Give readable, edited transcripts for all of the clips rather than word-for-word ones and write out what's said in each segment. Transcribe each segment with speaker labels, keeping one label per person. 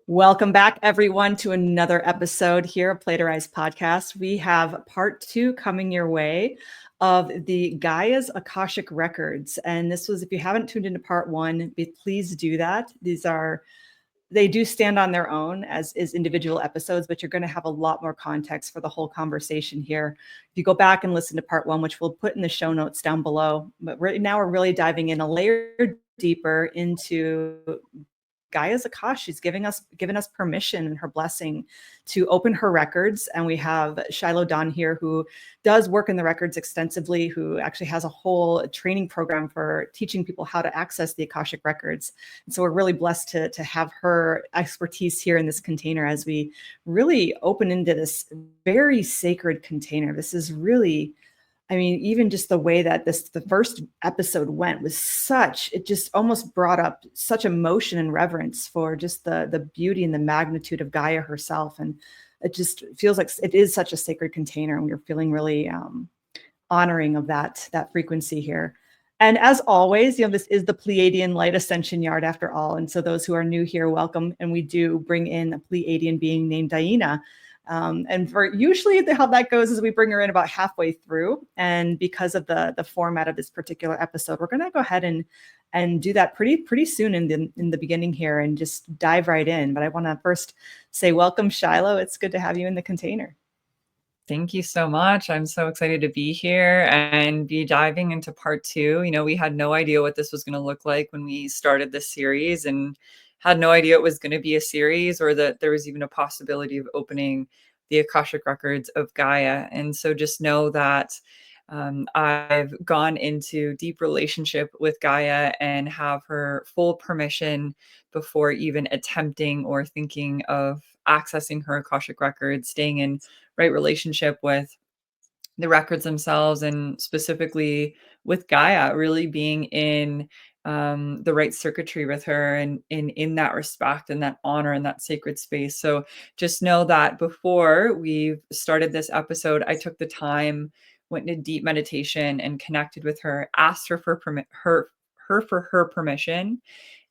Speaker 1: Welcome back, everyone, to another episode here of Play to Rise podcast. We have part 2 coming your way of the Gaia's Akashic Records. And this was, if you haven't tuned into part 1, please do that. They do stand on their own as individual episodes, but you're going to have a lot more context for the whole conversation here. If you go back and listen to part 1, which we'll put in the show notes down below, but right now we're really diving in a layer deeper into Gaia's Akash. She's given us permission and her blessing to open her records. And we have Shiloh Don here, who does work in the records extensively, who actually has a whole training program for teaching people how to access the Akashic records. And so we're really blessed to have her expertise here in this container as we really open into this very sacred container. This is really, I mean, even just the way that the first episode went was it just almost brought up such emotion and reverence for just the beauty and the magnitude of Gaia herself. And it just feels like it is such a sacred container. And we're feeling really honoring of that frequency here. And as always, this is the Pleiadian Light Ascension Yard after all. And so those who are new here, welcome. And we do bring in a Pleiadian being named DiYeena. And for usually how that goes is we bring her in about halfway through. And because of the format of this particular episode, we're going to go ahead and do that pretty soon in the beginning here and just dive right in. But I want to first say welcome, Shiloh. It's good to have you in the container.
Speaker 2: Thank you so much. I'm so excited to be here and be diving into part 2. We had no idea what this was going to look like when we started this series, and had no idea it was going to be a series or that there was even a possibility of opening the Akashic Records of Gaia. And so just know that I've gone into deep relationship with Gaia and have her full permission before even attempting or thinking of accessing her Akashic Records, staying in right relationship with the records themselves, and specifically with Gaia, really being in the right circuitry with her, and in that respect and that honor and that sacred space. So just know that before we started this episode, I took the time, went into deep meditation and connected with her, asked her for her permission.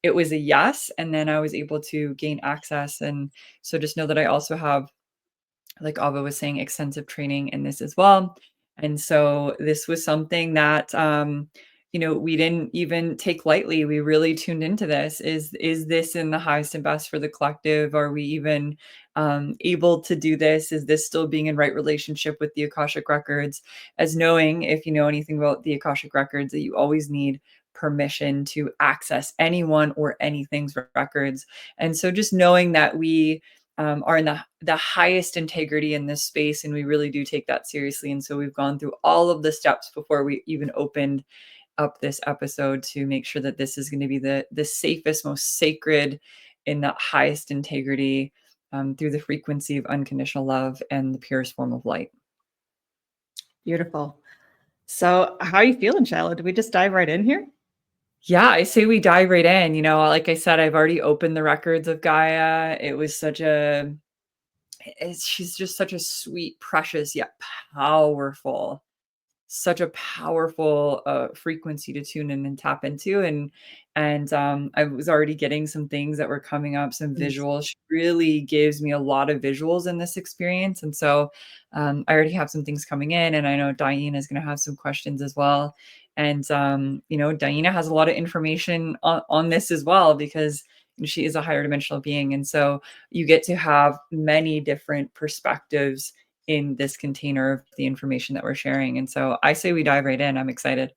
Speaker 2: It was a yes, and then I was able to gain access. And so just know that I also have, like Ava was saying, extensive training in this as well. And so this was something that we didn't even take lightly. We really tuned into this. Is this in the highest and best for the collective? Are we even able to do this? Is this still being in right relationship with the Akashic Records? As knowing, if you know anything about the Akashic Records, that you always need permission to access anyone or anything's records. And so just knowing that we are in the highest integrity in this space, and we really do take that seriously. And so we've gone through all of the steps before we even opened up this episode to make sure that this is going to be the safest, most sacred, in the highest integrity, through the frequency of unconditional love and the purest form of light.
Speaker 1: Beautiful. So how are you feeling, Shiloh? Did we just dive right in here?
Speaker 2: Yeah, I say we dive right in. Like I said, I've already opened the records of Gaia. It was she's just such a sweet, precious, yet powerful, such a powerful frequency to tune in and tap into. And I was already getting some things that were coming up, some visuals. She really gives me a lot of visuals in this experience. And so I already have some things coming in, and I know DiYeena is going to have some questions as well. And DiYeena has a lot of information on this as well, because she is a higher dimensional being. And so you get to have many different perspectives in this container of the information that we're sharing. And so I say we dive right in. I'm excited.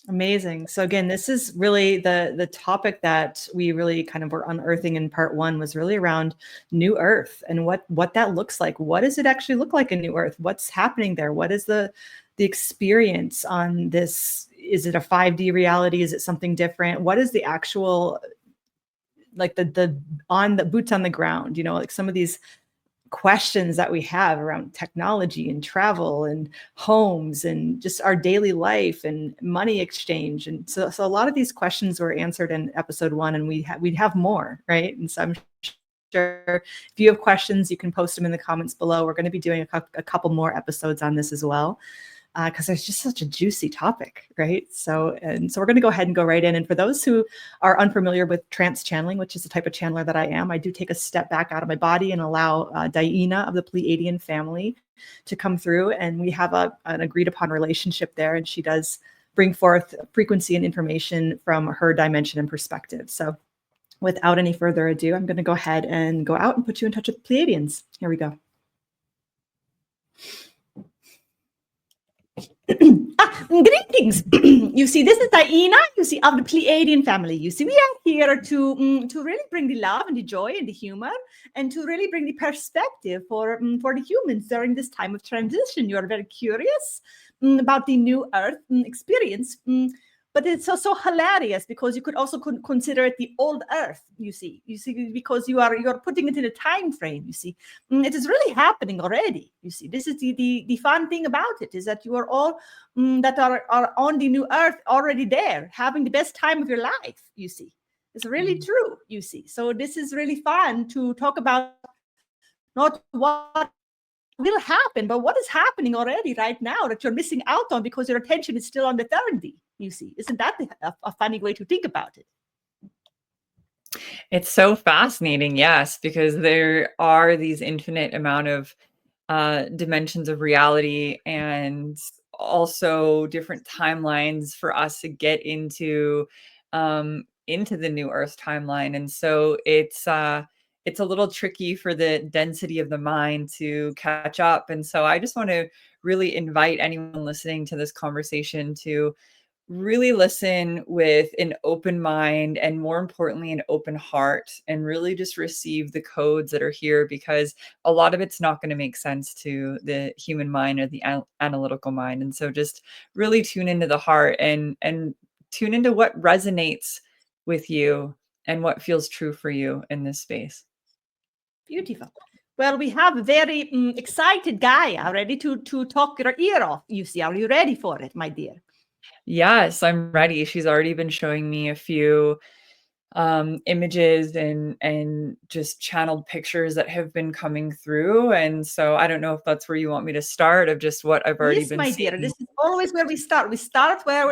Speaker 1: Amazing. So again, this is really the topic that we really kind of were unearthing in part 1, was really around New Earth and what that looks like. What does it actually look like in New Earth? What's happening there? What is the experience on this? Is it a 5D reality? Is it something different? What is the actual, like the boots on the ground, like some of these questions that we have around technology and travel and homes and just our daily life and money exchange. And so a lot of these questions were answered in episode 1, and we'd have more, right? And so I'm sure if you have questions, you can post them in the comments below. We're going to be doing a couple more episodes on this as well. because there's just such a juicy topic, right? So we're going to go ahead and go right in. And for those who are unfamiliar with trance channeling, which is the type of channeler that I am, I do take a step back out of my body and allow DiYeena of the Pleiadian family to come through, and we have an agreed upon relationship there, and she does bring forth frequency and information from her dimension and perspective. So without any further ado, I'm going to go ahead and go out and put you in touch with Pleiadians. Here we go. Greetings. You see, this is DiYeena, you see, of the Pleiadian family. You see, we are here to really bring the love and the joy and the humor, and to really bring the perspective for the humans during this time of transition. You are very curious about the new Earth experience. But it's also hilarious because you could also consider it the old Earth. You see, because you are putting it in a time frame. You see, it is really happening already. You see, this is the fun thing about it, is that you are all that are on the new Earth already there, having the best time of your life. You see, it's really true. You see, so this is really fun to talk about, not what will happen, but what is happening already right now that you're missing out on because your attention is still on the 30. You see, isn't that a funny way to think about it?
Speaker 2: It's so fascinating, yes, because there are these infinite amount of dimensions of reality, and also different timelines for us to get into the new Earth timeline. And so it's a little tricky for the density of the mind to catch up. And so I just want to really invite anyone listening to this conversation to really listen with an open mind, and more importantly, an open heart, and really just receive the codes that are here, because a lot of it's not going to make sense to the human mind or the analytical mind. And so just really tune into the heart, and tune into what resonates with you and what feels true for you in this space.
Speaker 1: Beautiful. Well, we have a very excited Gaia ready to talk your ear off. You see, are you ready for it, my dear?
Speaker 2: Yes, I'm ready. She's already been showing me a few images and just channeled pictures that have been coming through. And so I don't know if that's where you want me to start, of just what I've already been
Speaker 1: my
Speaker 2: seeing.
Speaker 1: dear, this is always where we start. We start where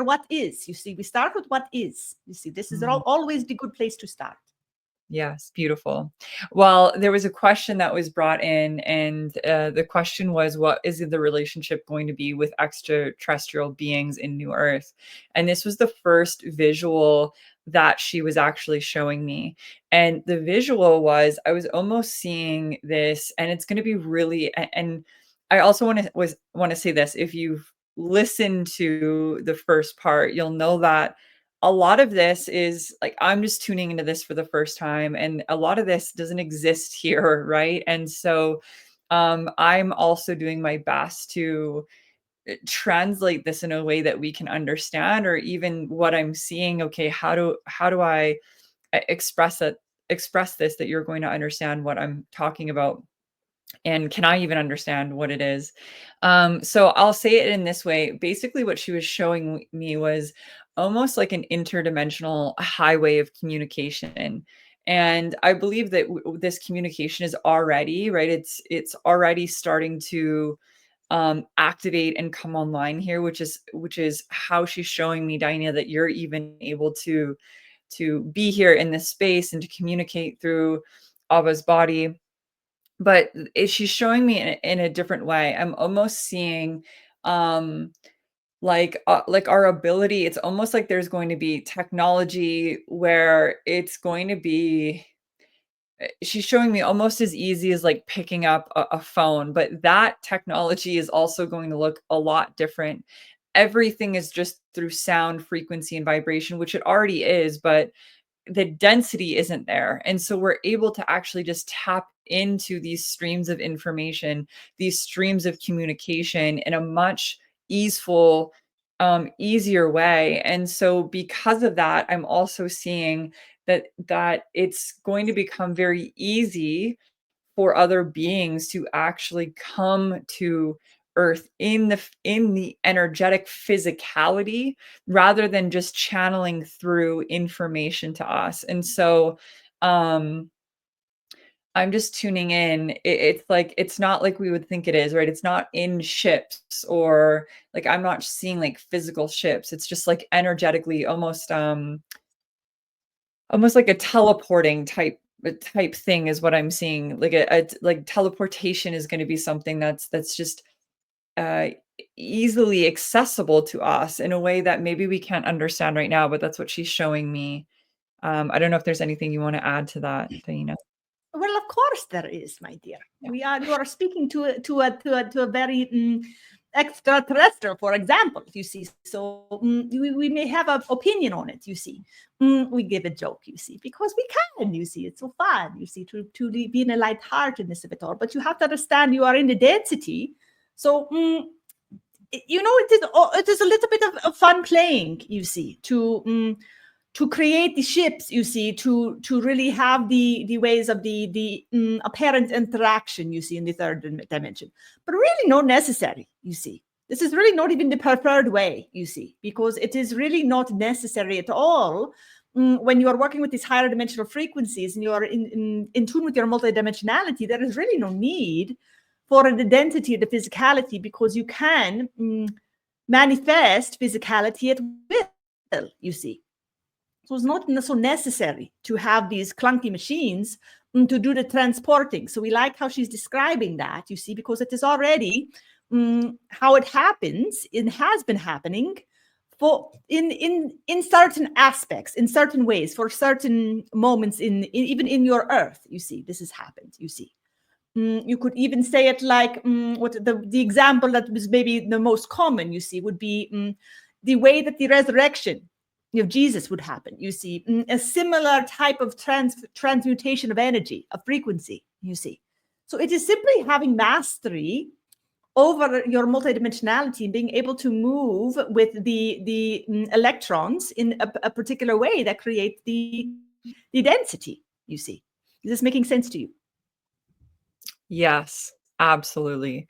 Speaker 1: what is. You see, we start with what is. You see, this is always the good place to start.
Speaker 2: Yes, beautiful. Well, there was a question that was brought in, and the question was, what is the relationship going to be with extraterrestrial beings in New Earth? And this was the first visual that she was actually showing me. And the visual was, I was almost seeing this, and it's going to be really, and I also want to say this: if you've listened to the first part, you'll know that a lot of this is like, I'm just tuning into this for the first time, and a lot of this doesn't exist here, right? And so I'm also doing my best to translate this in a way that we can understand, or even what I'm seeing. Okay, how do I express this that you're going to understand what I'm talking about? And can I even understand what it is? So I'll say it in this way. Basically, what she was showing me was almost like an interdimensional highway of communication. And I believe that this communication is already, right? It's already starting to activate and come online here, which is how she's showing me, DiYeena, that you're even able to be here in this space and to communicate through Abba's body. But she's showing me in a different way. I'm almost seeing like our ability. It's almost like there's going to be technology where it's going to be, she's showing me almost as easy as like picking up a phone, but that technology is also going to look a lot different. Everything is just through sound, frequency, and vibration, which it already is, but the density isn't there. And so we're able to actually just tap into these streams of information, these streams of communication in a much easeful, easier way. And so because of that, I'm also seeing that it's going to become very easy for other beings to actually come to earth in the energetic physicality, rather than just channeling through information to us. And so I'm just tuning in. It's like, it's not like we would think it is, right? It's not in ships, or like, I'm not seeing like physical ships. It's just like energetically almost like a teleporting type thing is what I'm seeing. Like like teleportation is going to be something that's just uh easily accessible to us in a way that maybe we can't understand right now, but that's what she's showing me. I don't know if there's anything you want to add to that, DiYeena.
Speaker 3: Well, of course there is, my dear.
Speaker 2: Yeah.
Speaker 3: You are speaking to a very extraterrestrial, for example, you see. So we may have an opinion on it, you see. We give a joke, you see, because we can, you see. It's so fun, you see, to be in a lightheartedness of it all. But you have to understand you are in the density. So, it is a little bit of fun playing, you see, to create the ships, you see, to really have the ways of the apparent interaction, you see, in the third dimension, but really not necessary, you see. This is really not even the preferred way, you see, because it is really not necessary at all when you are working with these higher dimensional frequencies and you are in tune with your multidimensionality. There is really no need for an identity of the physicality, because you can manifest physicality at will, you see. So it's not so necessary to have these clunky machines to do the transporting. So we like how she's describing that, you see, because it is already how it happens. It has been happening for in certain aspects, in certain ways, for certain moments even in your Earth. You see, this has happened. You see. You could even say it like what the example that was maybe the most common, you see, would be the way that the resurrection of Jesus would happen. You see, a similar type of transmutation of energy, of frequency, you see. So it is simply having mastery over your multidimensionality and being able to move with the electrons in a particular way that creates the density, you see. Is this making sense to you?
Speaker 2: Yes, absolutely.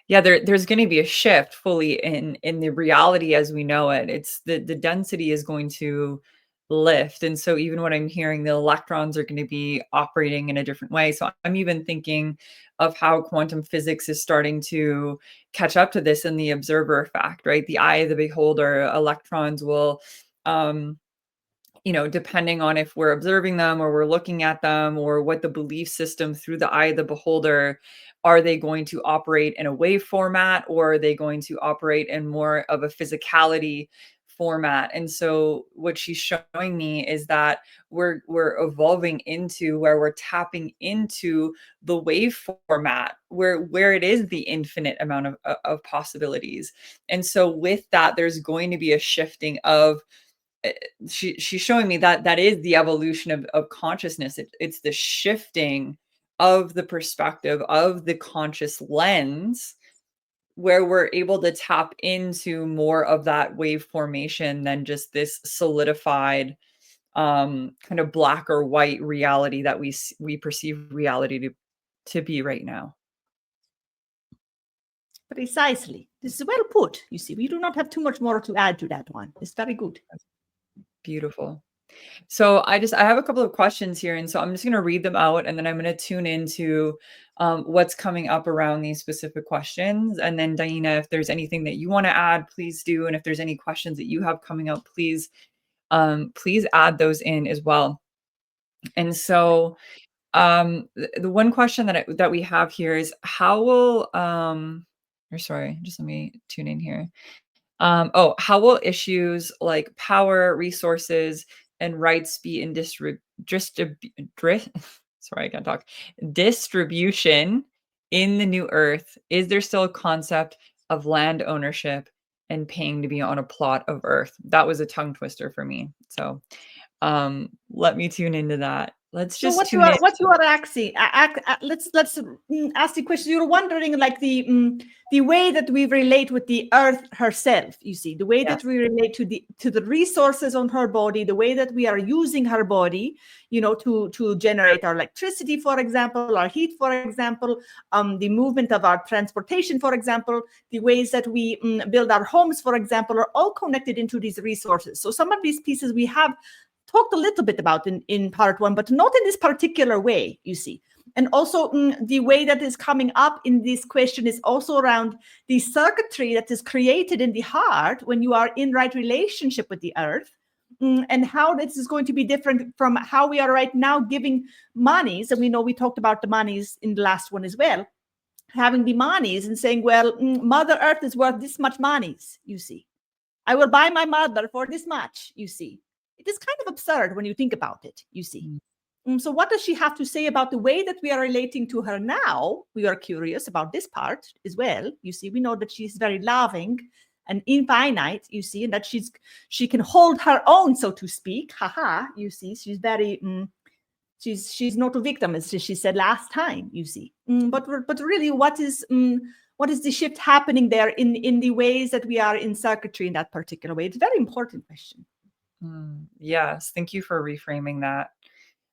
Speaker 2: Yeah, there's going to be a shift fully in the reality as we know it. It's the density is going to lift, and so even what I'm hearing, the electrons are going to be operating in a different way. So I'm even thinking of how quantum physics is starting to catch up to this in the observer effect, right? The eye of the beholder, electrons will depending on if we're observing them or we're looking at them or what the belief system through the eye of the beholder, are they going to operate in a wave format, or are they going to operate in more of a physicality format? And so what she's showing me is that we're evolving into where we're tapping into the wave format where it is the infinite amount of possibilities. And so with that, there's going to be a shifting of she's showing me that is the evolution of consciousness. It's the shifting of the perspective of the conscious lens, where we're able to tap into more of that wave formation than just this solidified kind of black or white reality that we perceive reality to be right now.
Speaker 3: Precisely. This is well put. You see, we do not have too much more to add to that one. It's very good.
Speaker 2: Beautiful. So I have a couple of questions here, and so I'm just going to read them out, and then I'm going to tune into what's coming up around these specific questions. And then DiYeena, if there's anything that you want to add, please do. And if there's any questions that you have coming up, please add those in as well. And so the one question that we have here is how will just let me tune in here. How will issues like power, resources, and rights be in sorry, I can't talk. Distribution in the new Earth? Is there still a concept of land ownership and paying to be on a plot of Earth? That was a tongue twister for me. So let me tune into that. Let's just tune in.
Speaker 3: What you are asking? Let's ask the question. You're wondering like the way that we relate with the Earth herself. You see, the way that we relate to the resources on her body, the way that we are using her body, to generate our electricity, for example, our heat, for example, the movement of our transportation, for example, the ways that we build our homes, for example, are all connected into these resources. So some of these pieces we have talked a little bit about in part one, but not in this particular way, you see. And also the way that is coming up in this question is also around the circuitry that is created in the heart when you are in right relationship with the earth, and how this is going to be different from how we are right now giving monies. And we know we talked about the monies in the last one as well, having the monies and saying, well, Mother Earth is worth this much monies, you see. I will buy my mother for this much, you see. It is kind of absurd when you think about it, you see. So what does she have to say about the way that we are relating to her now? We are curious about this part as well. You see, we know that she's very loving and infinite, you see, and that she can hold her own, so to speak. Haha, you see, she's very she's not a victim, as she said last time, you see. But really, what is the shift happening there in the ways that we are in circuitry in that particular way? It's a very important question.
Speaker 2: Yes, thank you for reframing that.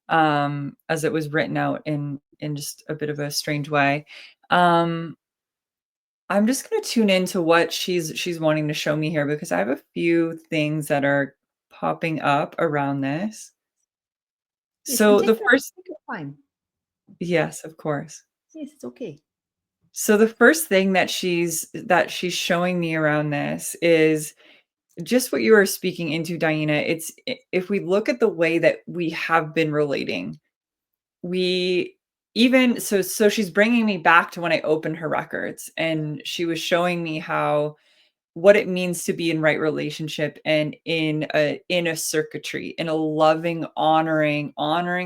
Speaker 2: As it was written out in just a bit of a strange way. I'm just going to tune into what she's wanting to show me here, because I have a few things that are popping up around this.
Speaker 3: Yes,
Speaker 2: So the first,
Speaker 3: take your time.
Speaker 2: yes, of course.
Speaker 3: Yes, it's okay.
Speaker 2: So the first thing that she's showing me around this is just what you were speaking into, DiYeena. It's, if we look at the way that we have been relating, we even so she's bringing me back to when I opened her records, and she was showing me what it means to be in right relationship and in a circuitry, in a loving, honoring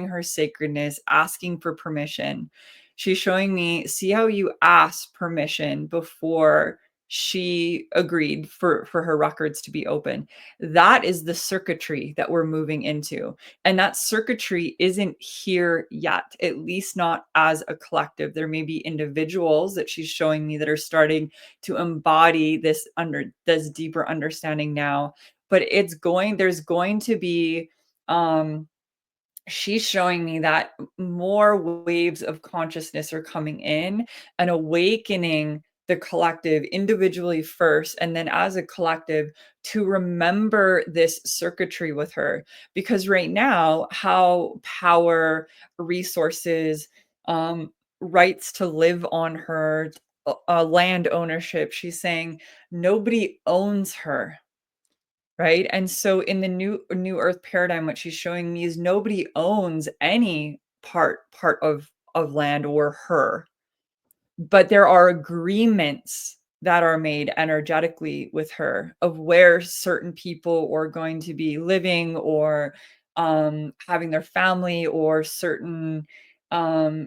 Speaker 2: her sacredness, asking for permission. She's showing me, see how you asked permission before she agreed for her records to be open. That is the circuitry that we're moving into. And that circuitry isn't here yet, at least not as a collective. There may be individuals that she's showing me that are starting to embody this deeper understanding now, but there's going to be, she's showing me that more waves of consciousness are coming in and awakening the collective individually first, and then as a collective to remember this circuitry with her. Because right now, how power, resources, rights to live on her, land ownership, she's saying nobody owns her. Right. And so in the new earth paradigm, what she's showing me is nobody owns any part of land or her, but there are agreements that are made energetically with her of where certain people are going to be living, or having their family, or certain,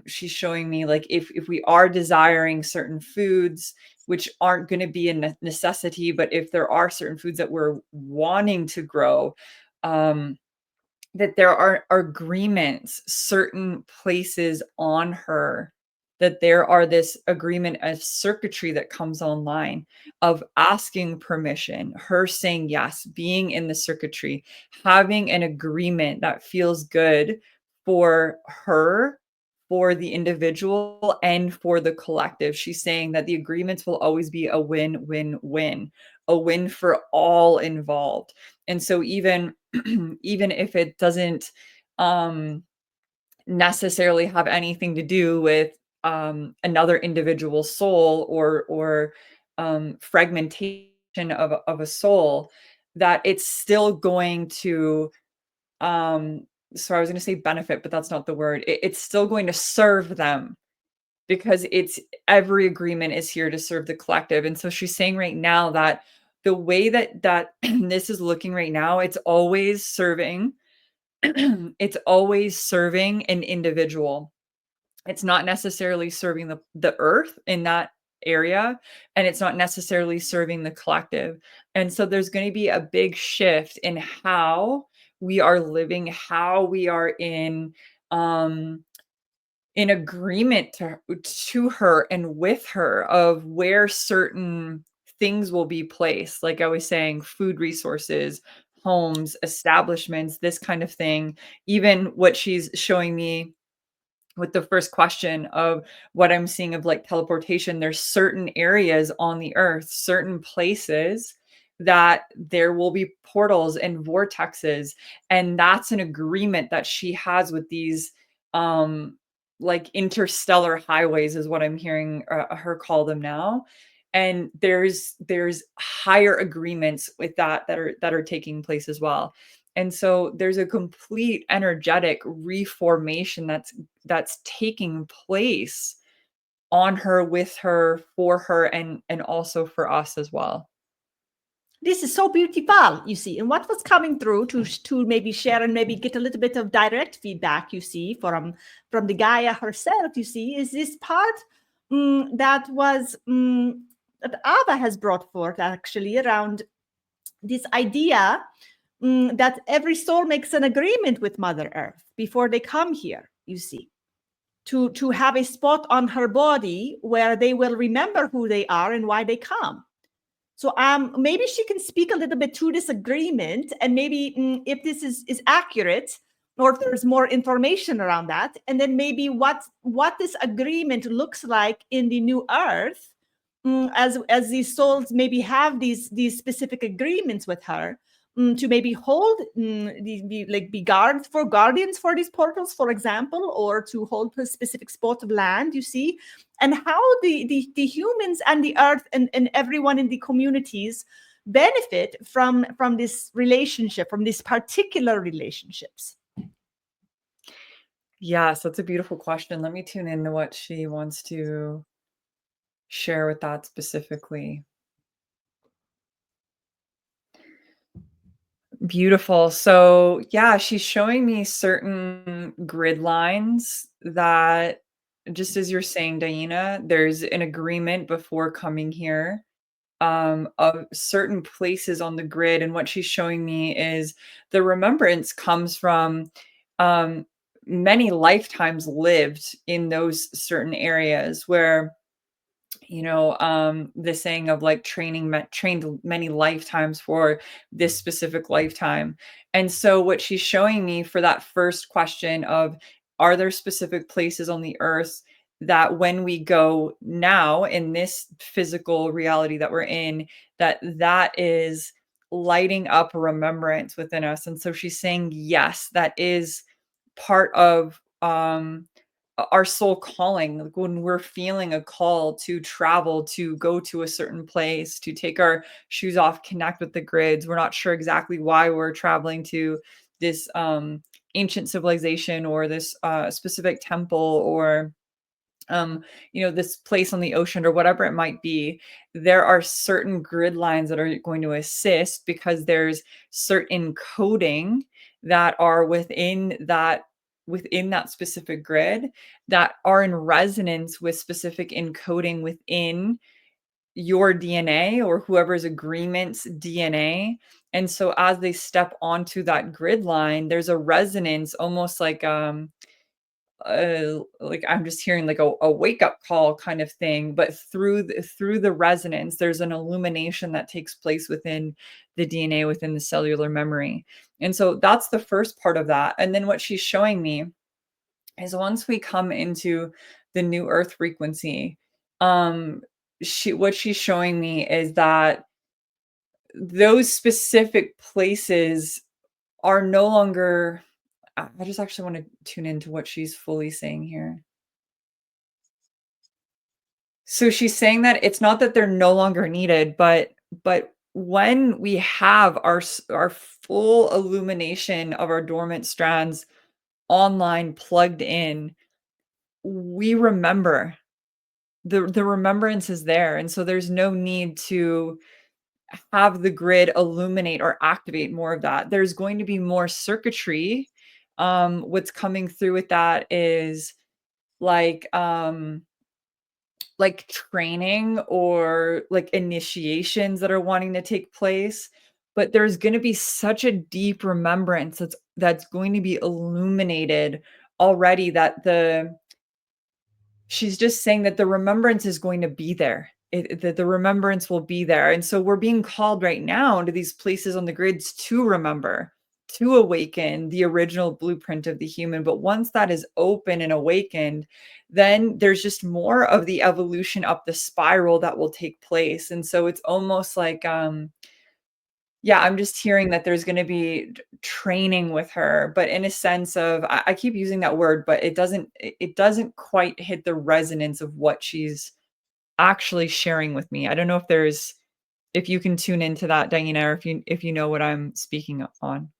Speaker 2: she's showing me, like, if we are desiring certain foods, which aren't going to be a necessity, but if there are certain foods that we're wanting to grow, that there are agreements, certain places on her, that there are this agreement of circuitry that comes online, of asking permission, her saying yes, being in the circuitry, having an agreement that feels good for her, for the individual, and for the collective. She's saying that the agreements will always be a win-win-win, a win for all involved. And so even even if it doesn't necessarily have anything to do with another individual soul, or fragmentation of a soul, that it's still going to, so I was going to say benefit, but that's not the word. It's still going to serve them, because it's, every agreement is here to serve the collective. And so she's saying right now that the way that this is looking right now, it's always serving it's always serving an individual. It's not necessarily serving the earth in that area, and it's not necessarily serving the collective. And so there's going to be a big shift in how we are living, how we are in agreement to her and with her, of where certain things will be placed. Like I was saying, food resources, homes, establishments, this kind of thing. Even what she's showing me with the first question of what I'm seeing of like teleportation, there's certain areas on the earth, certain places that there will be portals and vortexes. And that's an agreement that she has with these like interstellar highways is what I'm hearing her call them now. And there's higher agreements with that are taking place as well. And so there's a complete energetic reformation that's taking place on her, with her, for her, and also for us as well.
Speaker 3: This is so beautiful, you see. And what was coming through to maybe share and maybe get a little bit of direct feedback, you see, from the Gaia herself, you see, is this part that was that Ava has brought forth actually around this idea that every soul makes an agreement with Mother Earth before they come here, you see, to have a spot on her body where they will remember who they are and why they come. So maybe she can speak a little bit to this agreement, and maybe if this is accurate, or if there's more information around that, and then maybe what this agreement looks like in the new Earth, as these souls maybe have these specific agreements with her, to maybe hold be guardians for these portals, for example, or to hold a specific spot of land, you see, and how the humans and the Earth and everyone in the communities benefit from this relationship, from these particular relationships.
Speaker 2: Yes, that's a beautiful question. Let me tune into what she wants to share with that specifically. Beautiful. So, yeah, she's showing me certain grid lines that, just as you're saying, DiYeena, there's an agreement before coming here, of certain places on the grid. And what she's showing me is the remembrance comes from um, many lifetimes lived in those certain areas where, the saying of like trained many lifetimes for this specific lifetime. And so what she's showing me for that first question of, are there specific places on the earth that when we go now in this physical reality that we're in, that is lighting up remembrance within us? And so she's saying, yes, that is part of our soul calling, like when we're feeling a call to travel, to go to a certain place, to take our shoes off, connect with the grids. We're not sure exactly why we're traveling to this ancient civilization, or this specific temple, or this place on the ocean, or whatever it might be. There are certain grid lines that are going to assist, because there's certain coding that are within that specific grid that are in resonance with specific encoding within your DNA, or whoever's agreement's DNA. And so as they step onto that grid line, there's a resonance, almost like I'm just hearing like a wake up call kind of thing, but through the resonance, there's an illumination that takes place within the DNA, within the cellular memory. And so that's the first part of that. And then what she's showing me is, once we come into the new earth frequency, what she's showing me is that those specific places are no longer. I just actually want to tune into what she's fully saying here. So she's saying that it's not that they're no longer needed, but when we have our full illumination of our dormant strands online, plugged in, we remember. The remembrance is there, and so there's no need to have the grid illuminate or activate more of that. There's going to be more circuitry. What's coming through with that is like training, or like initiations that are wanting to take place. But there's going to be such a deep remembrance that's going to be illuminated already, that she's just saying that the remembrance is going to be there. That the remembrance will be there. And so we're being called right now into these places on the grids to remember, to awaken the original blueprint of the human. But once that is open and awakened, then there's just more of the evolution up the spiral that will take place. And so it's almost like Yeah, I'm just hearing that there's going to be training with her, but in a sense of, I keep using that word, but it doesn't quite hit the resonance of what she's actually sharing with me. I don't know if you can tune into that, DiYeena, or if you know what I'm speaking on.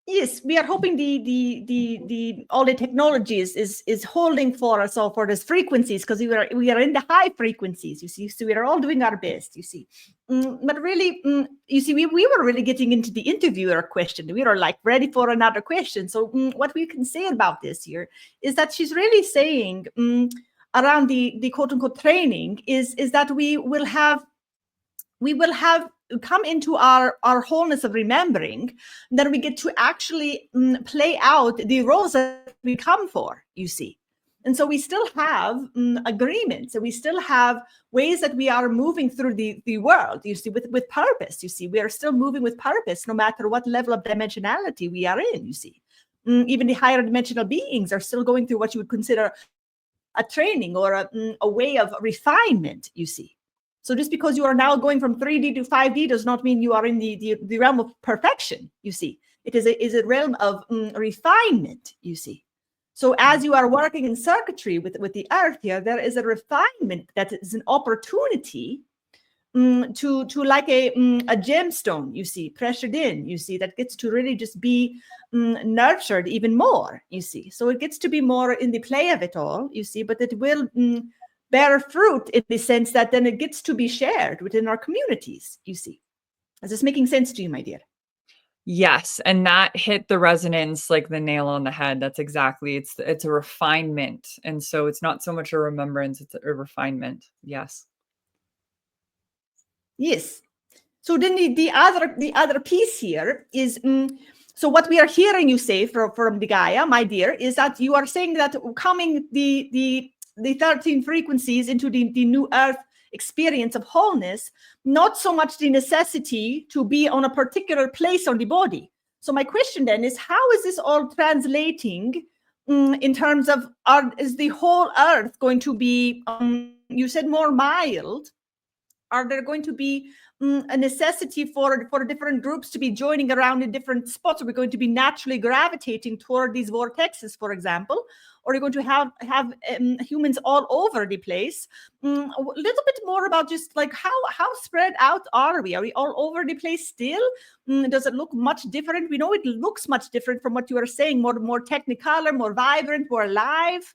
Speaker 3: Yes, we are hoping the all the technology is holding for us all for these frequencies, because we are in the high frequencies, you see. So we are all doing our best, you see. But really, you see, we were really getting into the interviewer question. We were like ready for another question. So what we can say about this here is that she's really saying around the quote unquote training is that we will have come into our wholeness of remembering, then we get to actually play out the roles that we come for, you see. And so we still have agreements, and we still have ways that we are moving through the world, you see, with purpose, you see. We are still moving with purpose no matter what level of dimensionality we are in, you see. Even the higher dimensional beings are still going through what you would consider a training or a way of refinement, you see. So just because you are now going from 3D to 5D does not mean you are in the realm of perfection, you see. It is a realm of refinement, you see. So as you are working in circuitry with the earth here, there is a refinement that is an opportunity to like a gemstone, you see, pressured in, you see, that gets to really just be nurtured even more, you see. So it gets to be more in the play of it all, you see, but it will bear fruit in the sense that then it gets to be shared within our communities, you see. Is this making sense to you, my dear?
Speaker 2: Yes, and that hit the resonance like the nail on the head. That's exactly, it's a refinement. And so it's not so much a remembrance, it's a refinement. Yes.
Speaker 3: Yes. So then the other piece here is so what we are hearing you say from the Gaia, my dear, is that you are saying that coming the 13 frequencies into the new earth experience of wholeness, not so much the necessity to be on a particular place on the body. So my question then is, how is this all translating in terms of, is the whole earth going to be, you said more mild? Are there going to be a necessity for different groups to be joining around in different spots? Are we going to be naturally gravitating toward these vortexes, for example? Or are you going to have humans all over the place? A little bit more about just like how spread out are we? Are we all over the place still? Does it look much different? We know it looks much different from what you are saying, more technicolor, more vibrant, more alive.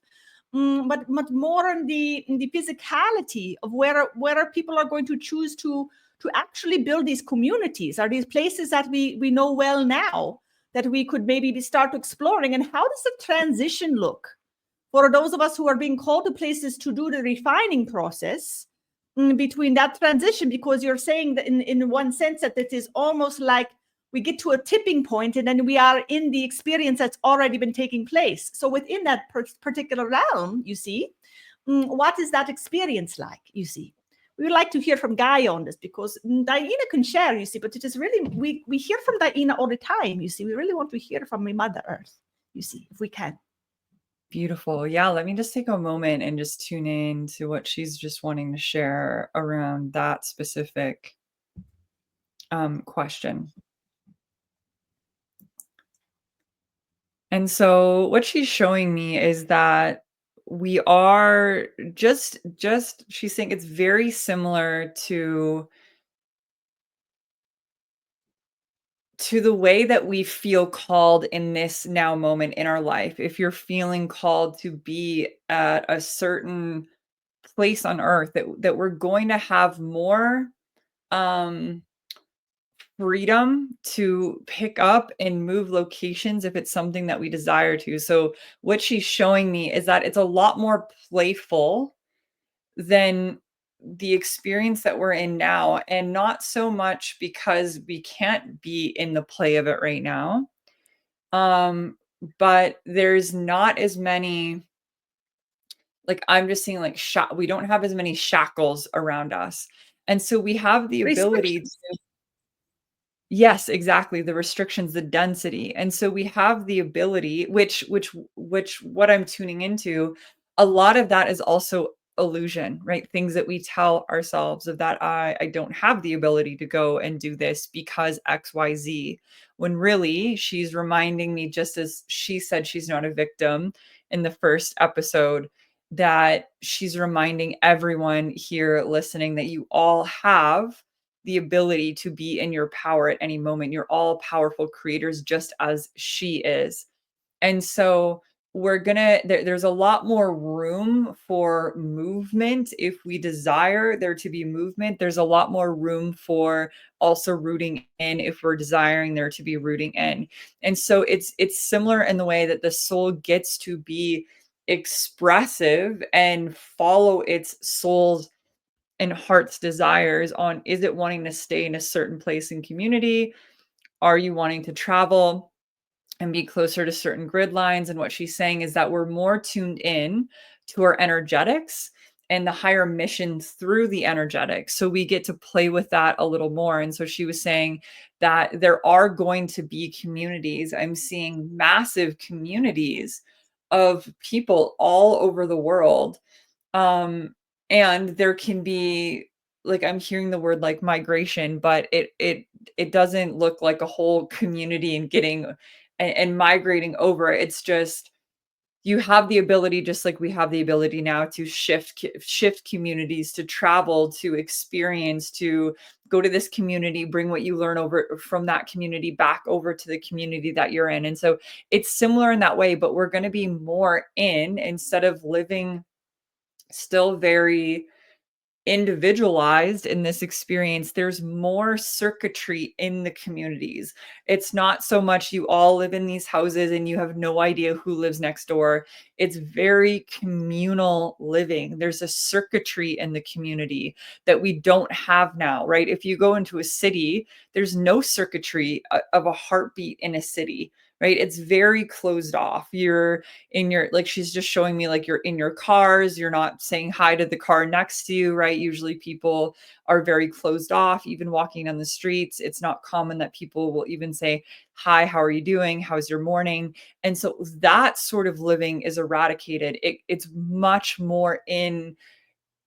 Speaker 3: But more on the physicality of where people are going to choose to actually build these communities. Are these places that we know well now that we could maybe start exploring? And how does the transition look for those of us who are being called to places to do the refining process between that transition? Because you're saying that in one sense that it is almost like we get to a tipping point and then we are in the experience that's already been taking place. So within that particular realm, you see, what is that experience like, you see? We would like to hear from Gaia on this, because DiYeena can share, you see, but it is really, we hear from DiYeena all the time, you see. We really want to hear from Mother Earth, you see, if we can.
Speaker 2: Beautiful. Yeah, let me just take a moment and just tune in to what she's just wanting to share around that specific question. And so what she's showing me is that we are just she's saying it's very similar to the way that we feel called in this now moment in our life. If you're feeling called to be at a certain place on earth, that we're going to have more freedom to pick up and move locations if it's something that we desire to. So what she's showing me is that it's a lot more playful than the experience that we're in now, and not so much because we can't be in the play of it right now. But there's not as many, like, I'm just seeing like we don't have as many shackles around us. And so we have the ability to, yes, exactly, the restrictions, the density. And so we have the ability, which what I'm tuning into, a lot of that is also illusion, right? Things that we tell ourselves of that I don't have the ability to go and do this because XYZ, when really she's reminding me, just as she said she's not a victim in the first episode, that she's reminding everyone here listening that you all have the ability to be in your power at any moment. You're all powerful creators just as she is. And so there's a lot more room for movement. If we desire there to be movement, there's a lot more room for also rooting in if we're desiring there to be rooting in. And so it's similar in the way that the soul gets to be expressive and follow its soul's and heart's desires on, is it wanting to stay in a certain place and community? Are you wanting to travel and be closer to certain grid lines? And what she's saying is that we're more tuned in to our energetics and the higher mission through the energetics. So we get to play with that a little more. And so she was saying that there are going to be communities. I'm seeing massive communities of people all over the world. And there can be, like, I'm hearing the word like migration, but it doesn't look like a whole community and getting and migrating over. It's just, you have the ability, just like we have the ability now, to shift communities, to travel, to experience, to go to this community, bring what you learn over from that community back over to the community that you're in. And so it's similar in that way, but we're going to be more in, instead of living still very individualized in this experience, there's more circuitry in the communities. It's not so much you all live in these houses and you have no idea who lives next door. It's very communal living. There's a circuitry in the community that we don't have now, right? If you go into a city, there's no circuitry of a heartbeat in a city, right? It's very closed off. You're in your, like she's just showing me, like, you're in your cars, you're not saying hi to the car next to you, right? Usually people are very closed off. Even walking down the streets, it's not common that people will even say, hi, how are you doing? How's your morning? And so that sort of living is eradicated. It's much more in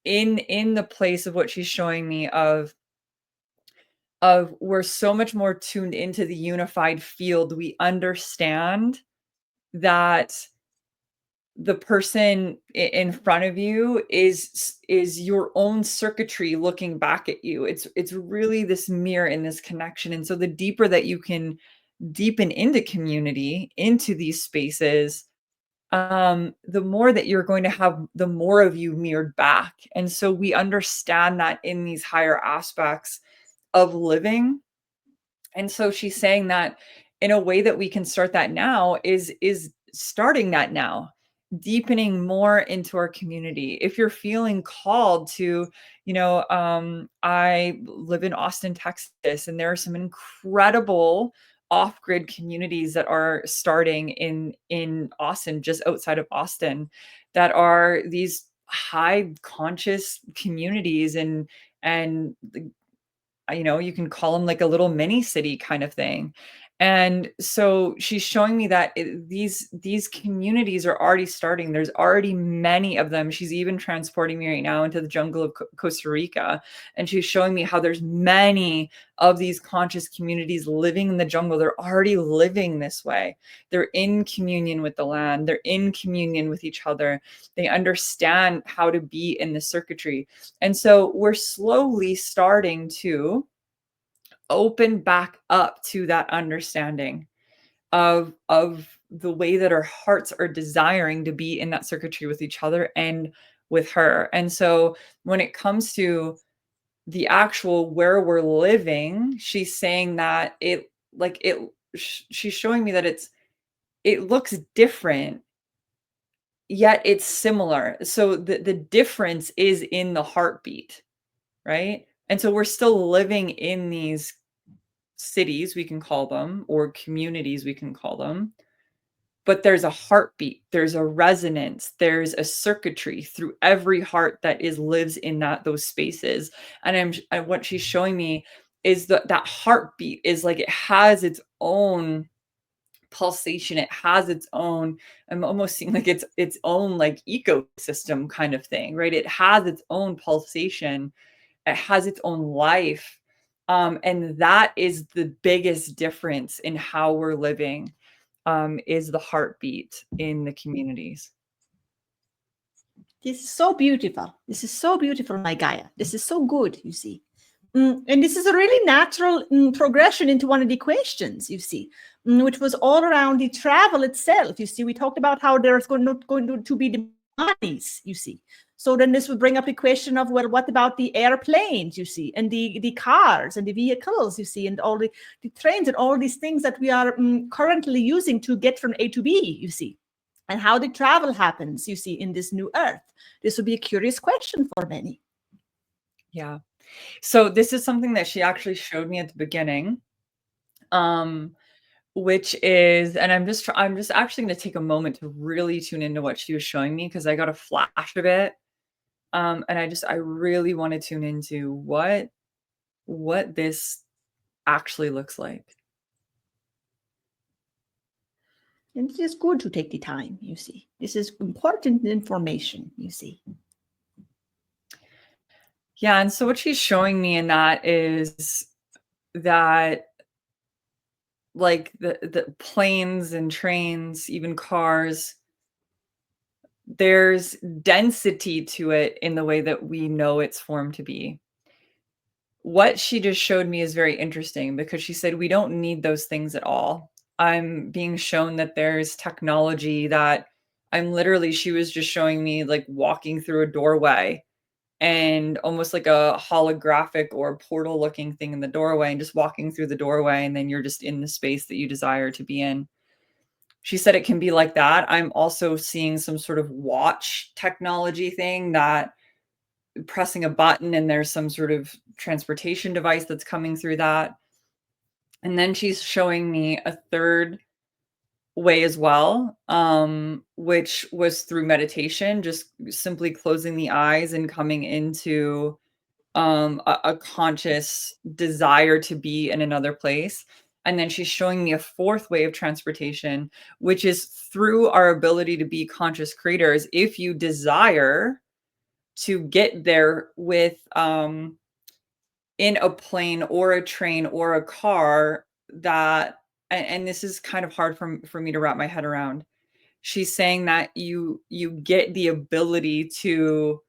Speaker 2: the place of what she's showing me of we're so much more tuned into the unified field. We understand that the person in front of you is your own circuitry looking back at you. It's really this mirror and this connection. And so the deeper that you can deepen into community, into these spaces, the more that you're going to have, the more of you mirrored back. And so we understand that in these higher aspects of living. And so she's saying that in a way that we can start that now is starting that now, deepening more into our community. If you're feeling called to, I live in Austin, Texas, and there are some incredible off-grid communities that are starting in Austin, just outside of Austin, that are these high conscious communities, and you can call them like a little mini city kind of thing. And so she's showing me that these communities are already starting. There's already many of them. She's even transporting me right now into the jungle of Costa Rica. And she's showing me how there's many of these conscious communities living in the jungle. They're already living this way. They're in communion with the land. They're in communion with each other. They understand how to be in the circuitry. And so we're slowly starting to open back up to that understanding of the way that our hearts are desiring to be in that circuitry with each other and with her. And so when it comes to the actual where we're living, she's saying that she's showing me that it looks different, yet it's similar. So the difference is in the heartbeat, right? And so we're still living in these cities, we can call them, or communities, we can call them. But there's a heartbeat, there's a resonance, there's a circuitry through every heart that lives in those spaces. And what she's showing me is that heartbeat is like, it has its own pulsation. It has its own, I'm almost seeing like its own like ecosystem kind of thing, right? It has its own pulsation. It has its own life. And that is the biggest difference in how we're living, is the heartbeat in the communities.
Speaker 3: This is so beautiful. This is so beautiful, my Gaia. This is so good, you see. And this is a really natural progression into one of the questions, you see, which was all around the travel itself. You see, we talked about how there's not going to be the bodies, you see. So then this would bring up the question of, well, what about the airplanes, you see, and the cars and the vehicles, you see, and all the trains and all these things that we are currently using to get from A to B, you see, and how the travel happens, you see, in this new Earth. This would be a curious question for many.
Speaker 2: Yeah. So this is something that she actually showed me at the beginning, which is, and I'm just actually going to take a moment to really tune into what she was showing me, because I got a flash of it. And I really want to tune into what this actually looks like.
Speaker 3: And it is good to take the time, you see. This is important information, you see.
Speaker 2: Yeah, and so what she's showing me in that is that, like, the planes and trains, even cars, there's density to it in the way that we know it's formed to be. What she just showed me is very interesting, because she said we don't need those things at all. I'm being shown that there's technology that she was just showing me like walking through a doorway, and almost like a holographic or portal looking thing in the doorway, and just walking through the doorway, and then you're just in the space that you desire to be in. She said it can be like that. I'm also seeing some sort of watch technology thing, that pressing a button and there's some sort of transportation device that's coming through that. And then she's showing me a third way as well, which was through meditation, just simply closing the eyes and coming into a conscious desire to be in another place. And then she's showing me a fourth way of transportation, which is through our ability to be conscious creators. If you desire to get there with in a plane or a train or a car, that, and this is kind of hard for me to wrap my head around. She's saying that you get the ability to,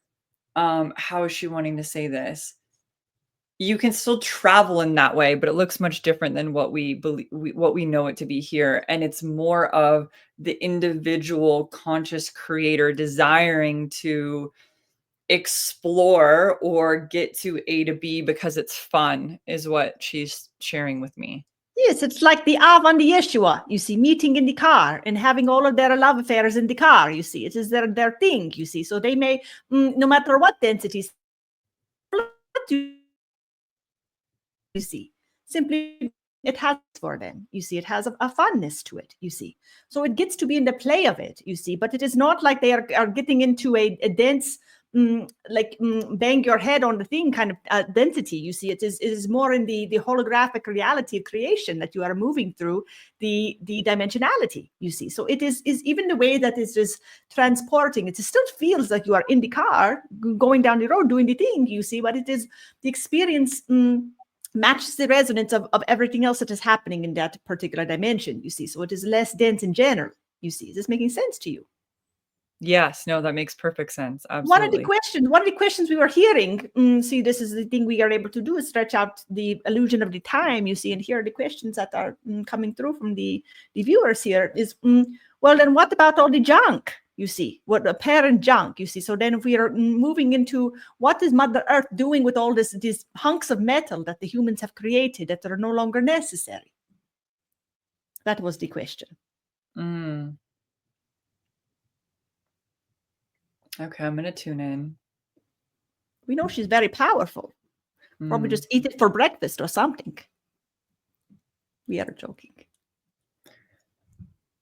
Speaker 2: how is she wanting to say this? You can still travel in that way, but it looks much different than what we believe, what we know it to be here. And it's more of the individual conscious creator desiring to explore or get to A to B because it's fun, is what she's sharing with me.
Speaker 3: Yes, it's like the Av and the Yeshua, you see, meeting in the car and having all of their love affairs in the car, you see. It is their thing, you see. So they may, no matter what densities, you see, simply it has for them, you see, it has a funness to it, you see. So it gets to be in the play of it, you see, but it is not like they are getting into a dense, bang your head on the thing kind of density, you see. It is more in the holographic reality of creation that you are moving through the dimensionality, you see. So it is even the way that it is transporting, it still feels like you are in the car going down the road doing the thing, you see, but it is the experience matches the resonance of everything else that is happening in that particular dimension, you see. So it is less dense in general, you see. Is this making sense to you?
Speaker 2: Yes, no, that makes perfect sense. Absolutely.
Speaker 3: One of the questions we were hearing, see, this is the thing we are able to do, is stretch out the illusion of the time, you see, and here are the questions that are coming through from the viewers here is, well, then what about all the junk, you see, what apparent junk, you see. So then if we are moving into what is Mother Earth doing with all these hunks of metal that the humans have created that are no longer necessary? That was the question.
Speaker 2: Okay, I'm going to tune in.
Speaker 3: We know she's very powerful. Probably just eat it for breakfast or something. We are joking.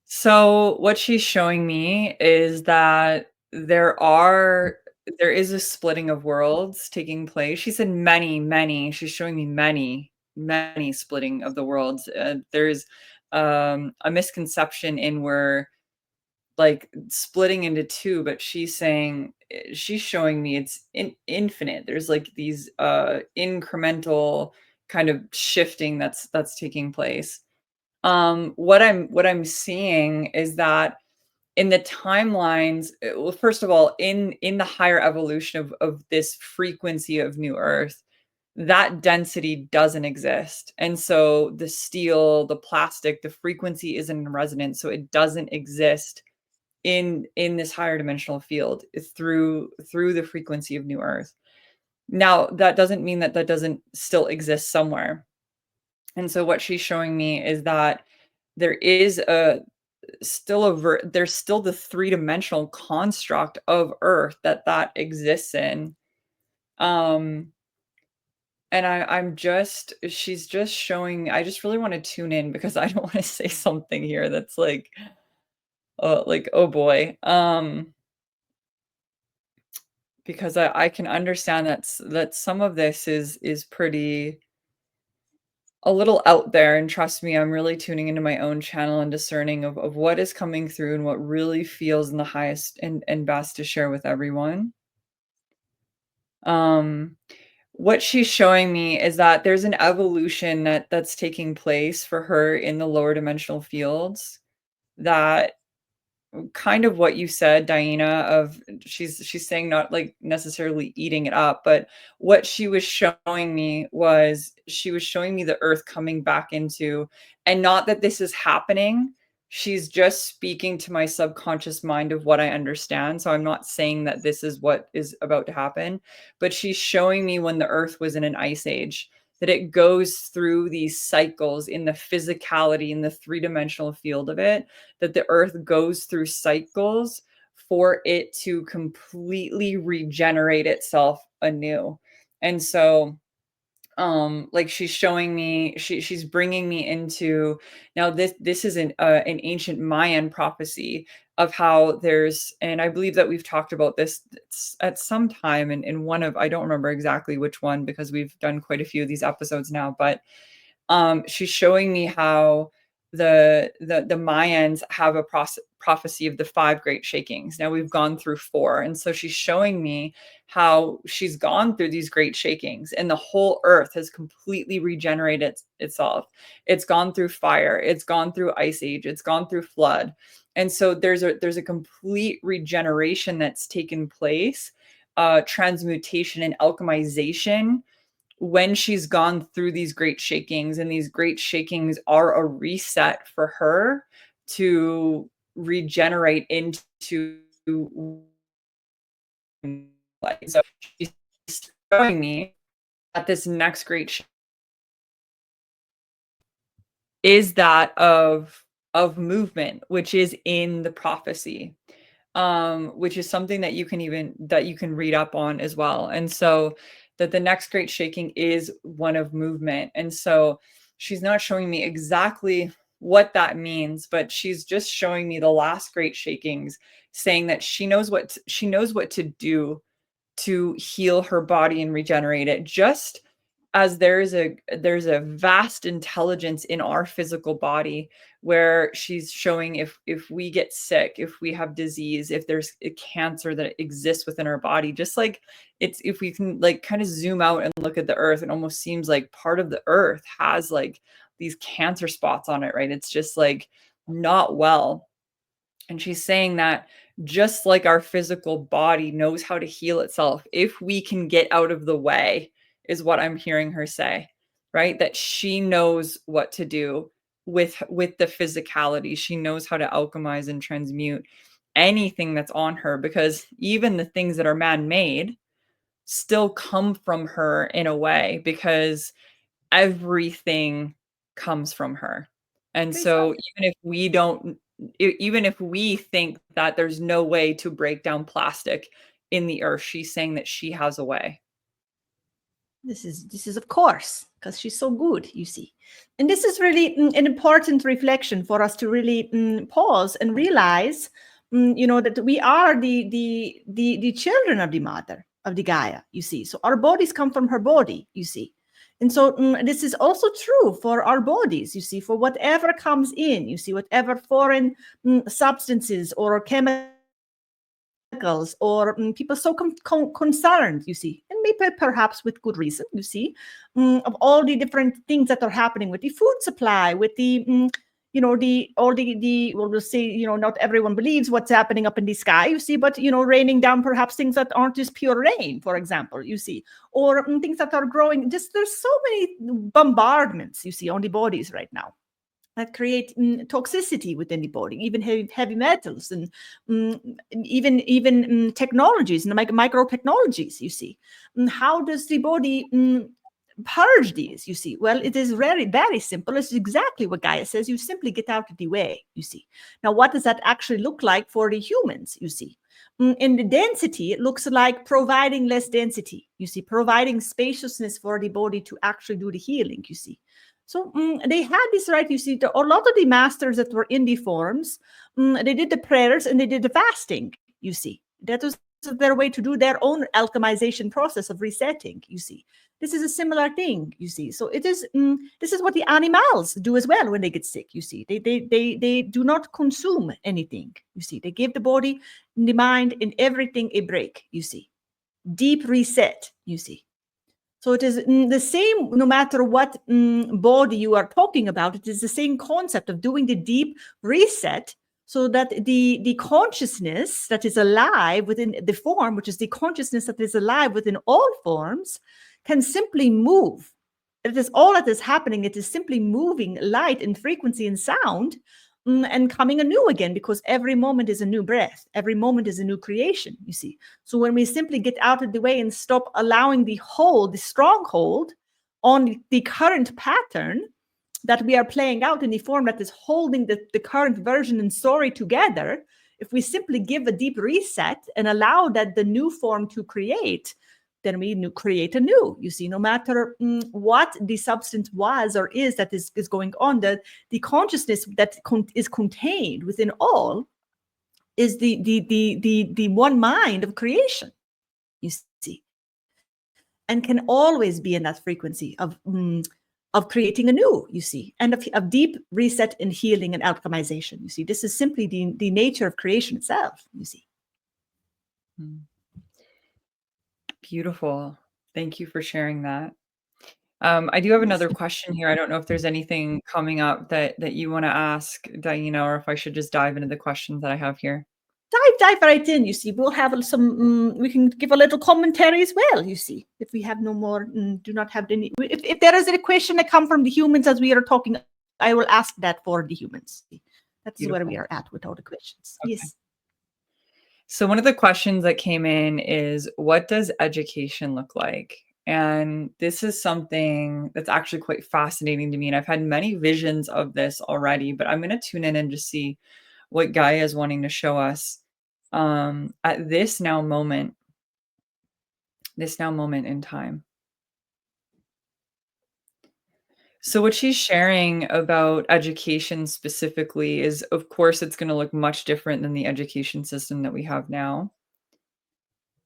Speaker 2: So what she's showing me is that there is a splitting of worlds taking place. She said many. She's showing me many splitting of the worlds. There's a misconception in we're like splitting into two, but she's showing me it's infinite. There's like these incremental kind of shifting that's taking place. What I'm seeing is that in the timelines, well, first of all, in the higher evolution of this frequency of new earth, that density doesn't exist. And so the steel, the plastic, the frequency isn't in resonance, so it doesn't exist in this higher dimensional field through the frequency of new earth. Now, that doesn't mean that doesn't still exist somewhere. And so what she's showing me is that there is there's still the three-dimensional construct of earth that exists in. And she's just showing me, I just really want to tune in because I don't want to say something here that's like oh boy. Because I can understand that some of this is pretty a little out there, and trust me, I'm really tuning into my own channel and discerning of what is coming through and what really feels in the highest and best to share with everyone. What she's showing me is that there's an evolution that's taking place for her in the lower dimensional fields, that kind of what you said, DiYeena, of she's saying not like necessarily eating it up, but what she was showing me was she was showing me the earth coming back into, and not that this is happening. She's just speaking to my subconscious mind of what I understand. So I'm not saying that this is what is about to happen, but she's showing me when the earth was in an ice age, that it goes through these cycles in the physicality, in the three-dimensional field of it, that the earth goes through cycles for it to completely regenerate itself anew. And so like she's showing me, she's bringing me into, now this is an ancient Mayan prophecy of how there's, and I believe that we've talked about this at some time in one of, I don't remember exactly which one because we've done quite a few of these episodes now, but she's showing me how the Mayans have a prophecy of the 5 great shakings. Now we've gone through 4. And so she's showing me how she's gone through these great shakings and the whole earth has completely regenerated itself. It's gone through fire. It's gone through ice age. It's gone through flood. And so there's a complete regeneration that's taken place, transmutation and alchemization, when she's gone through these great shakings, and these great shakings are a reset for her to regenerate into life. So she's showing me that this next great is that of movement, which is in the prophecy, which is something that you can read up on as well. And so that the next great shaking is one of movement. And so she's not showing me exactly what that means, but she's just showing me the last great shakings, saying that she knows what to do to heal her body and regenerate it, just as there's a vast intelligence in our physical body, where she's showing if we get sick, if we have disease, if there's a cancer that exists within our body, just like it's, if we can like kind of zoom out and look at the earth, it almost seems like part of the earth has like these cancer spots on it, right? It's just like not well. And she's saying that just like our physical body knows how to heal itself, if we can get out of the way, is what I'm hearing her say, right? That she knows what to do with the physicality. She knows how to alchemize and transmute anything that's on her, because even the things that are man-made still come from her in a way, because everything comes from her. And so even if we think that there's no way to break down plastic in the earth, she's saying that she has a way.
Speaker 3: This is of course, because she's so good, you see. And this is really an important reflection for us to really pause and realize, that we are the children of the mother, of the Gaia, you see. So our bodies come from her body, you see. And so this is also true for our bodies, you see, for whatever comes in, you see, whatever foreign substances or chemicals or people so concerned, you see, and maybe perhaps with good reason, you see, of all the different things that are happening with the food supply, with the we'll say, not everyone believes what's happening up in the sky, you see, but, raining down perhaps things that aren't just pure rain, for example, you see, or things that are growing. Just there's so many bombardments, you see, on the bodies right now that create toxicity within the body, even heavy metals and even technologies and micro technologies, you see. How does the body purge these, you see? Well, it is very, very simple. It's exactly what Gaia says. You simply get out of the way, you see. Now, what does that actually look like for the humans, you see? In the density, it looks like providing less density, you see, providing spaciousness for the body to actually do the healing, you see. So they had this, right? You see, a lot of the masters that were in the forms, they did the prayers and they did the fasting, you see. That was their way to do their own alchemization process of resetting, you see. This is a similar thing, you see. So it is, this is what the animals do as well when they get sick, you see. They do not consume anything, you see. They give the body, the mind, and everything a break, you see. Deep reset, you see. So it is the same, no matter what body you are talking about, it is the same concept of doing the deep reset so that the consciousness that is alive within the form, which is the consciousness that is alive within all forms, can simply move. It is all that is happening. It is simply moving light and frequency and sound and coming anew again, because every moment is a new breath. Every moment is a new creation, you see. So when we simply get out of the way and stop allowing the stronghold on the current pattern that we are playing out in the form that is holding the current version and story together, if we simply give a deep reset and allow that the new form to create, then we create anew. You see, no matter what the substance was or is that is going on, the consciousness that is contained within all is the one mind of creation, you see, and can always be in that frequency of creating anew, you see, and of deep reset and healing and alchemization. You see, this is simply the nature of creation itself, you see.
Speaker 2: Beautiful. Thank you for sharing that. I do have another question here. I don't know if there's anything coming up that you want to ask, DiYeena, or if I should just dive into the questions that I have here.
Speaker 3: Dive right in, you see. We'll have some, we can give a little commentary as well, you see. If we have no more, do not have any, if there is a question that come from the humans as we are talking, I will ask that for the humans. That's
Speaker 2: Beautiful.
Speaker 3: where we are at with all the questions. Okay. Yes.
Speaker 2: So one of the questions that came in is, what does education look like? And this is something that's actually quite fascinating to me. And I've had many visions of this already, but I'm going to tune in and just see what Gaia is wanting to show us at this now moment in time. So what she's sharing about education specifically is, of course, it's going to look much different than the education system that we have now.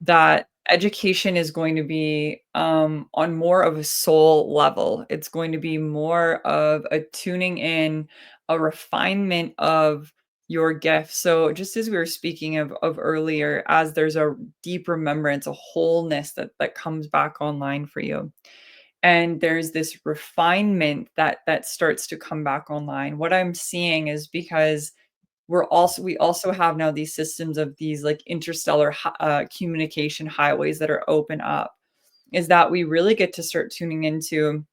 Speaker 2: That education is going to be on more of a soul level. It's going to be more of a tuning in, a refinement of your gift. So just as we were speaking of earlier, as there's a deep remembrance, a wholeness that comes back online for you. And there's this refinement that starts to come back online. What I'm seeing is, because we also have now these systems of these like interstellar communication highways that are open up, is that we really get to start tuning into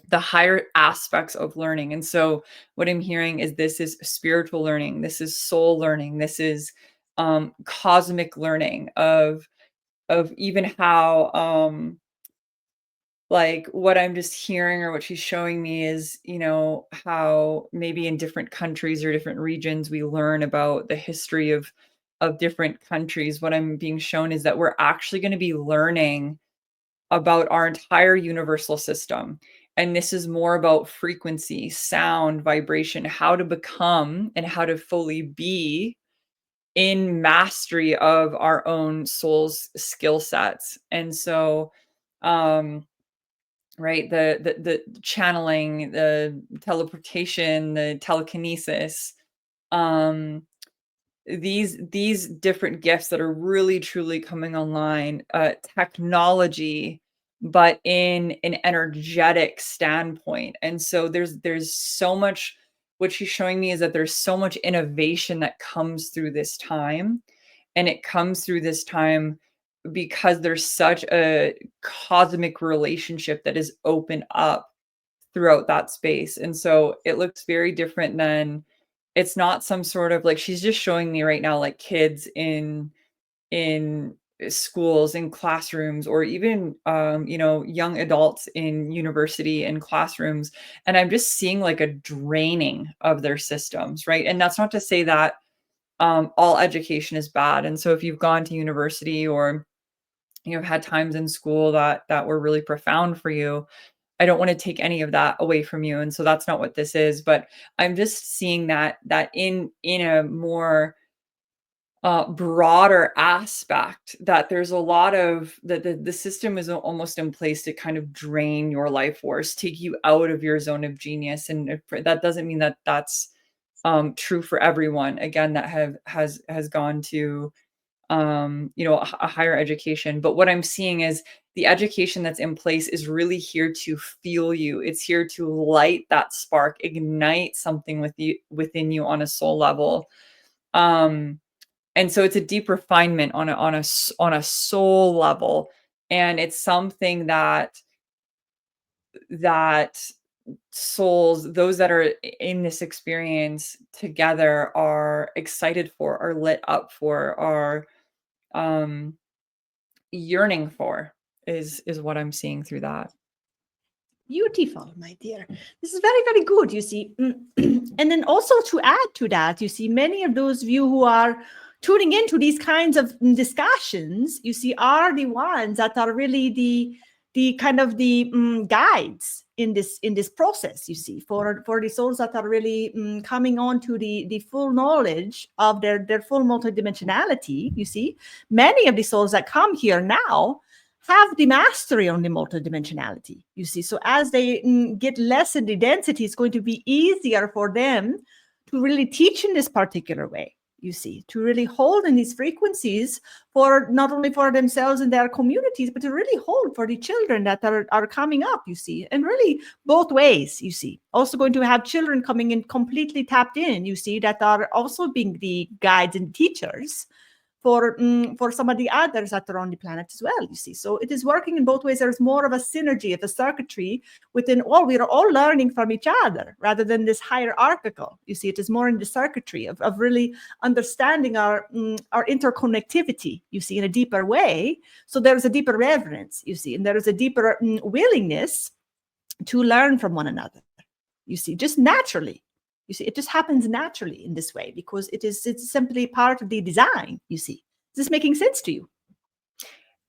Speaker 2: the higher aspects of learning. And so what I'm hearing is, this is spiritual learning, this is soul learning, this is cosmic learning of even how like what I'm just hearing, or what she's showing me is, how maybe in different countries or different regions, we learn about the history of different countries. What I'm being shown is that we're actually going to be learning about our entire universal system. And this is more about frequency, sound, vibration, how to become and how to fully be in mastery of our own soul's skill sets. And so, right? The channeling, the teleportation, the telekinesis, um, these different gifts that are really truly coming online, technology, but in an energetic standpoint. And so there's so much. What she's showing me is that there's so much innovation that comes through this time, and it comes through this time because there's such a cosmic relationship that is open up throughout that space. And so it looks very different than, it's not some sort of like, she's just showing me right now like kids in schools, in classrooms, or even young adults in university and classrooms, and I'm just seeing like a draining of their systems, right? And that's not to say that all education is bad. And so if you've gone to university, or you've had times in school that were really profound for you, I don't want to take any of that away from you. And so that's not what this is, but I'm just seeing that in a more broader aspect, that there's a lot of the system is almost in place to kind of drain your life force, take you out of your zone of genius. And that doesn't mean that that's true for everyone, again, that has gone to a higher education. But what I'm seeing is the education that's in place is really here to fuel you. It's here to light that spark, ignite something within you on a soul level. And so it's a deep refinement on a soul level, and it's something that souls, those that are in this experience together, are excited for, are lit up for, are um yearning for, is what I'm seeing through that.
Speaker 3: Beautiful, my dear. This is very, very good, you see. And then also to add to that, you see, many of those of you who are tuning into these kinds of discussions, you see, are the ones that are really the kind of the guides in this process, you see, for the souls that are really coming on to the full knowledge of their full multidimensionality. You see, many of the souls that come here now have the mastery on the multidimensionality, you see. So as they get less in the density, it's going to be easier for them to really teach in this particular way, you see, to really hold in these frequencies for not only for themselves and their communities, but to really hold for the children that are coming up, you see, and really both ways, you see. Also going to have children coming in completely tapped in, you see, that are also being the guides and teachers for some of the others that are on the planet as well, you see. So it is working in both ways. There's more of a synergy, of a circuitry within all. We are all learning from each other rather than this hierarchical, you see. It is more in the circuitry of really understanding our interconnectivity, you see, in a deeper way. So there's a deeper reverence, you see, and there is a deeper willingness to learn from one another, you see, just naturally. You see, it just happens naturally in this way because it's simply part of the design, you see. Is this making sense to you?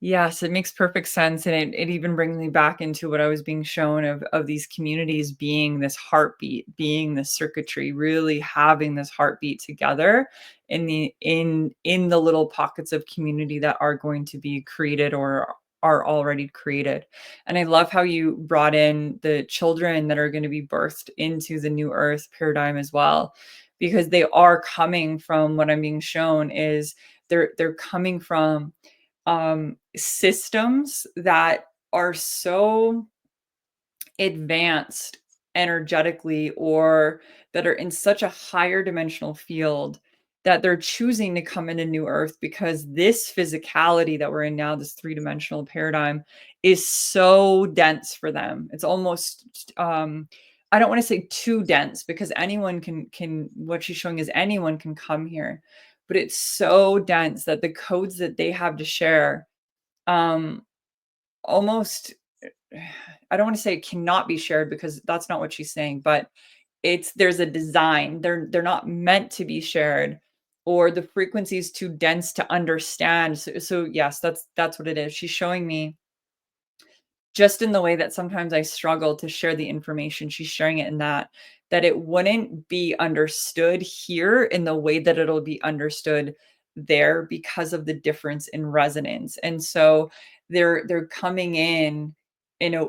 Speaker 2: Yes, it makes perfect sense. And it even brings me back into what I was being shown of these communities being this heartbeat, being this circuitry, really having this heartbeat together in the little pockets of community that are going to be created or are already created. And I love how you brought in the children that are going to be birthed into the new earth paradigm as well, because they are coming from, what I'm being shown is they're coming from systems that are so advanced energetically, or that are in such a higher dimensional field, that they're choosing to come into new earth because this physicality that we're in now, this three-dimensional paradigm, is so dense for them. It's almost I don't want to say too dense, because anyone can what she's showing is anyone can come here, but it's so dense that the codes that they have to share almost, I don't want to say it cannot be shared, because that's not what she's saying, but there's a design. They're not meant to be shared, or the frequency is too dense to understand. So yes, that's what it is. She's showing me, just in the way that sometimes I struggle to share the information, she's sharing it in that it wouldn't be understood here in the way that it'll be understood there, because of the difference in resonance. And so they're coming in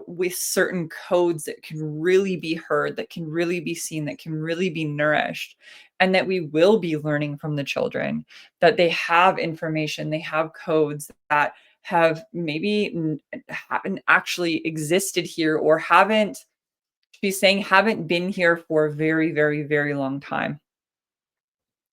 Speaker 2: with certain codes that can really be heard, that can really be seen, that can really be nourished, and that we will be learning from the children, that they have information, they have codes that have maybe haven't actually existed here, or haven't, she's saying, haven't been here for a very, very, very long time,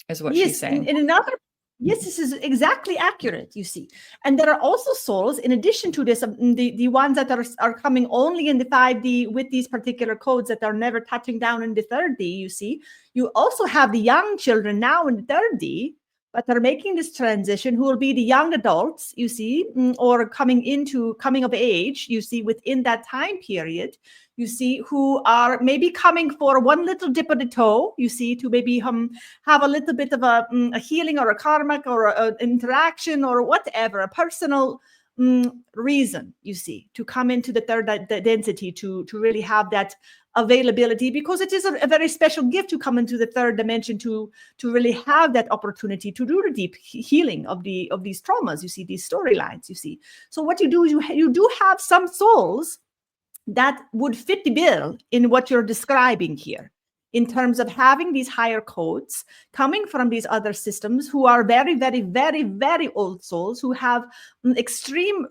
Speaker 2: is what she's saying.
Speaker 3: In another, yes, this is exactly accurate, you see. And there are also souls, in addition to this, the ones that are coming only in the 5D with these particular codes that are never touching down in the 3rd D, you see. You also have the young children now in the 3rd D, but are making this transition, who will be the young adults, you see, or coming of age, you see, within that time period, you see, who are maybe coming for one little dip of the toe, you see, to maybe have a little bit of a healing or a karmic or an interaction or whatever, a personal reason, you see, to come into the 3rd density, to really have that availability, because it is a very special gift to come into the 3rd dimension, to really have that opportunity to do the deep healing of these traumas, you see, these storylines, you see. So what you do is you do have some souls that would fit the bill in what you're describing here, in terms of having these higher codes coming from these other systems, who are very, very, very, very old souls, who have extreme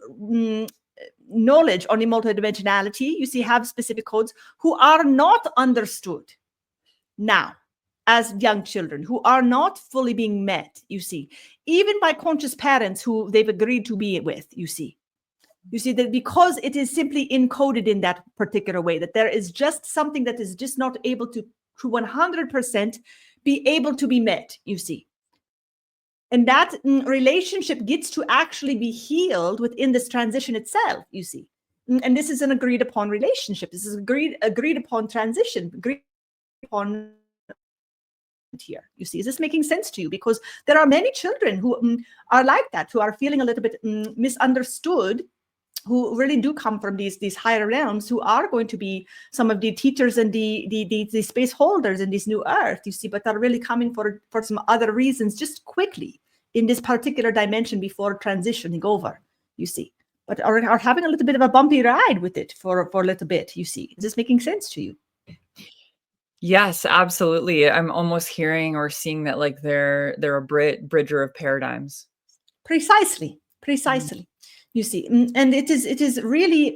Speaker 3: knowledge on the multidimensionality, you see, have specific codes, who are not understood now as young children, who are not fully being met, you see, even by conscious parents who they've agreed to be with, you see. You see, that because it is simply encoded in that particular way, that there is just something that is just not able to 100% be able to be met, you see. And that relationship gets to actually be healed within this transition itself, you see. And this is an agreed upon relationship. This is agreed upon transition, agreed upon here, you see. Is this making sense to you? Because there are many children who are like that, who are feeling a little bit misunderstood, who really do come from these higher realms, who are going to be some of the teachers and the space holders in this new earth, you see, but are really coming for some other reasons, just quickly in this particular dimension before transitioning over, you see, but are having a little bit of a bumpy ride with it for a little bit, you see. Is this making sense to you?
Speaker 2: Yes, absolutely. I'm almost hearing or seeing that, like, they're a bridger of paradigms.
Speaker 3: Precisely. You see, and it is really,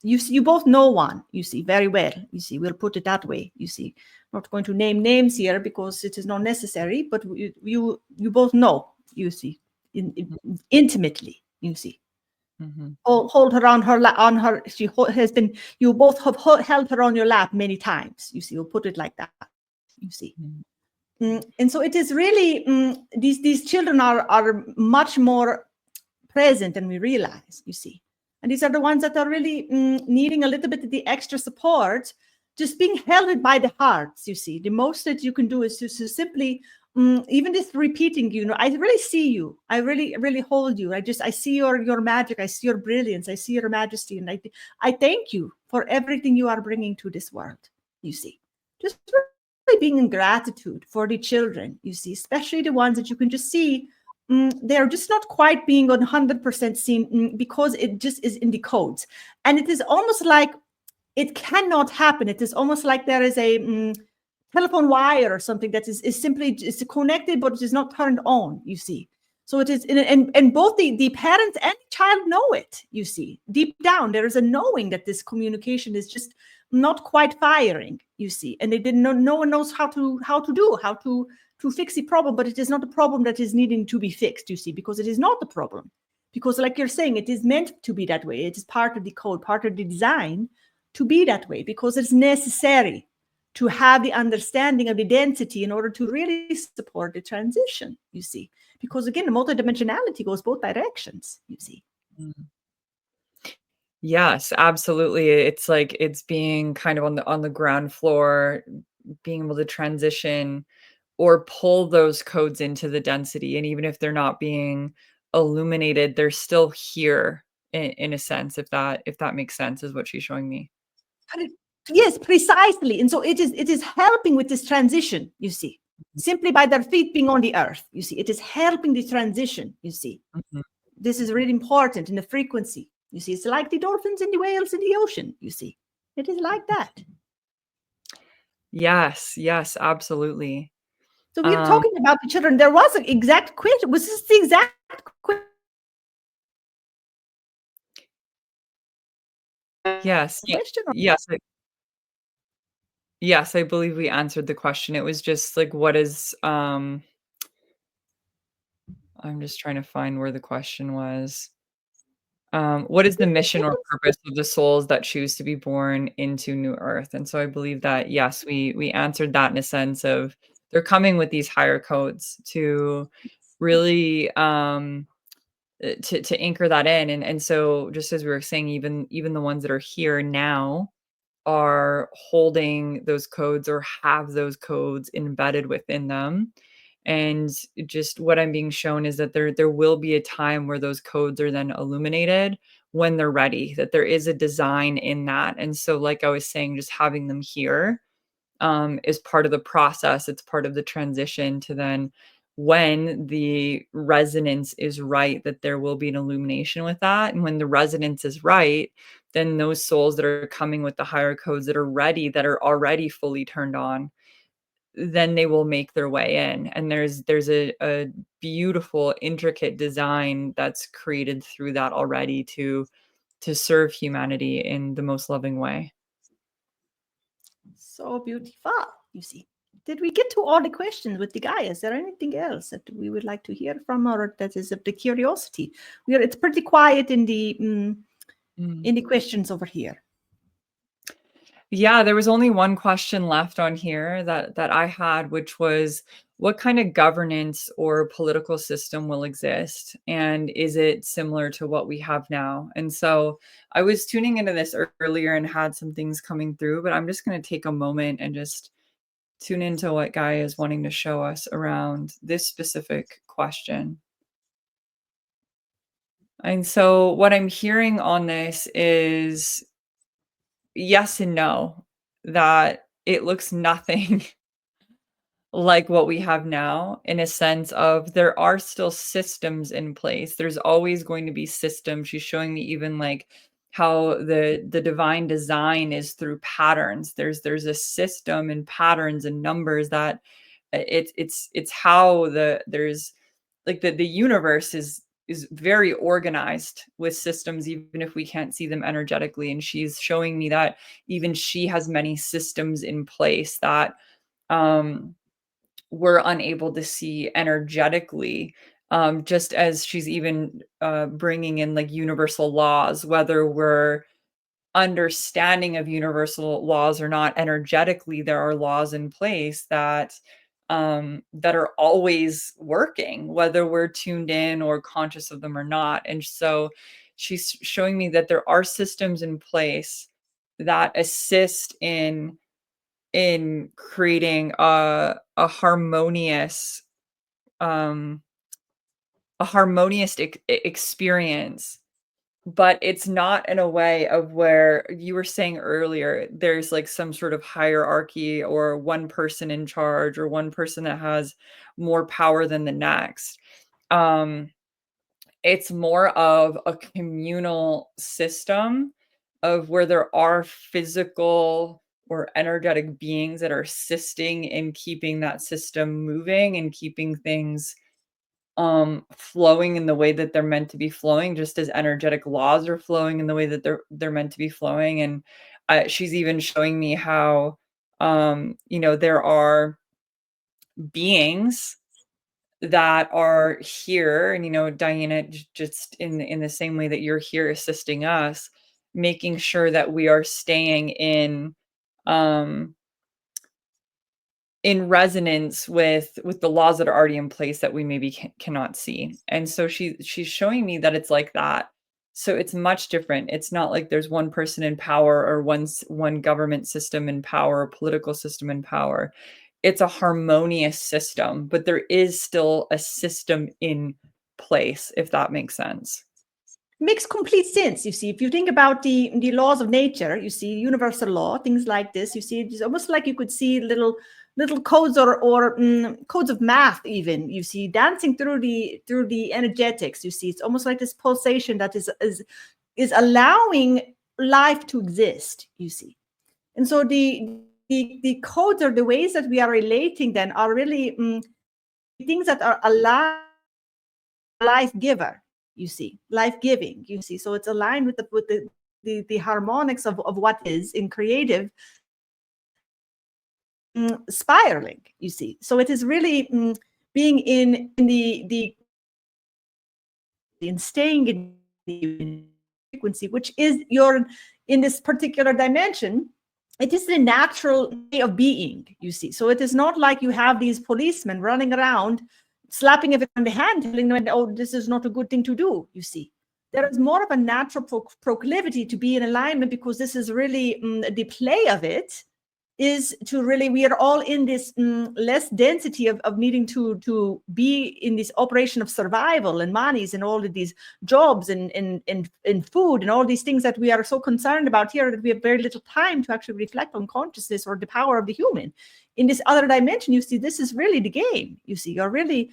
Speaker 3: you both know one, you see, very well, you see, we'll put it that way, you see. Not going to name names here because it is not necessary, but you both know, you see, intimately, you see.
Speaker 2: Mm-hmm.
Speaker 3: Hold her on her, she has been, you both have held her on your lap many times, you see, we'll put it like that, you see. Mm-hmm. And so it is really, these children are much more present than we realize, you see. And these are the ones that are really needing a little bit of the extra support, just being held by the hearts, you see. The most that you can do is to simply, even just repeating, you know, I really see you. I really, really hold you. I see your magic. I see your brilliance. I see your majesty. And I thank you for everything you are bringing to this world, you see. Just really being in gratitude for the children, you see, especially the ones that you can just see they're just not quite being 100% seen because it just is in the codes. And it is almost like it cannot happen. It is almost like there is a telephone wire or something that is simply is connected, but it is not turned on, you see. So it is, and both the parents and the child know it, you see. Deep down, there is a knowing that this communication is just not quite firing, you see. And they didn't know, no one knows how to fix the problem, but it is not a problem that is needing to be fixed, you see, because it is not the problem. Because like you're saying, it is meant to be that way. It is part of the code, part of the design to be that way, because it's necessary to have the understanding of the density in order to really support the transition, you see. Because again, the multidimensionality goes both directions, you see.
Speaker 2: Yes, absolutely. It's like it's being kind of on the ground floor, being able to transition or pull those codes into the density. And even if they're not being illuminated, they're still here in a sense, if that makes sense, is what she's showing me.
Speaker 3: Yes, precisely. And so it is helping with this transition, you see, simply by their feet being on the earth, you see. It is helping the transition, you see. This is really important in the frequency, You see, it's like the dolphins and the whales in the ocean, you see. It is like that.
Speaker 2: Yes, yes, absolutely.
Speaker 3: So we're talking about the children. There was an exact question. Was this the exact question?
Speaker 2: Yes, yes, I believe we answered the question. It was just like, what is, I'm just trying to find where the question was. What is the mission or purpose of the souls that choose to be born into New Earth? And so I believe that, yes, we answered that in a sense of they're coming with these higher codes to really to anchor that in. And so just as we were saying, even the ones that are here now are holding those codes or have those codes embedded within them. And just what I'm being shown is that there will be a time where those codes are then illuminated when they're ready, that there is a design in that. And so, like I was saying, just having them here is part of the process. It's part of the transition to then when the resonance is right, that there will be an illumination with that. And when the resonance is right, then those souls that are coming with the higher codes that are ready, that are already fully turned on, then they will make their way in. And there's a beautiful, intricate design that's created through that already to serve humanity in the most loving way.
Speaker 3: So beautiful, you see. Did we get to all the questions with the guy? Is there anything else that we would like to hear from, or that is of the curiosity? It's pretty quiet in the questions over here.
Speaker 2: Yeah, there was only one question left on here that I had, which was what kind of governance or political system will exist? And is it similar to what we have now? And so I was tuning into this earlier and had some things coming through, but I'm just going to take a moment and just tune into what Gaia is wanting to show us around this specific question. And so what I'm hearing on this is yes and no, that it looks nothing like what we have now, in a sense of there are still systems in place. There's always going to be systems. She's showing me even like how the divine design is through patterns. There's a system and patterns and numbers that it's how there's like the universe is very organized with systems, even if we can't see them energetically. And she's showing me that even she has many systems in place that we're unable to see energetically. Just as she's even bringing in like universal laws, whether we're understanding of universal laws or not, energetically there are laws in place that that are always working, whether we're tuned in or conscious of them or not. And so she's showing me that there are systems in place that assist in creating a harmonious experience. But it's not in a way of where you were saying earlier, there's like some sort of hierarchy or one person in charge or one person that has more power than the next. It's more of a communal system of where there are physical or energetic beings that are assisting in keeping that system moving and keeping things flowing in the way that they're meant to be flowing, just as energetic laws are flowing in the way that they're meant to be flowing. And she's even showing me how there are beings that are here, and DiYeena, just in the same way that you're here assisting us, making sure that we are staying in resonance with the laws that are already in place that we maybe cannot see. And so she's showing me that it's like that. So it's much different. It's not like there's one person in power or one government system in power, or political system in power. It's a harmonious system, but there is still a system in place, if that makes sense.
Speaker 3: Makes complete sense. You see, if you think about the laws of nature, you see universal law, things like this. You see, it's almost like you could see little codes or codes of math. Even you see dancing through the energetics. You see, it's almost like this pulsation that is is allowing life to exist, you see. And so the codes or the ways that we are relating then are really things that are alive, life giver, you see, life giving, you see. So it's aligned with the harmonics of what is in creative spiraling, you see. So it is really being in the in staying in the frequency, which is your, in this particular dimension, it is the natural way of being, you see. So it is not like you have these policemen running around slapping everyone on the hand, telling them, oh, this is not a good thing to do, you see. There is more of a natural proclivity to be in alignment, because this is really the play of it is to really, we are all in this less density of needing to be in this operation of survival and monies and all of these jobs and food and all these things that we are so concerned about here, that we have very little time to actually reflect on consciousness or the power of the human. In this other dimension, you see, this is really the game. You see, you're really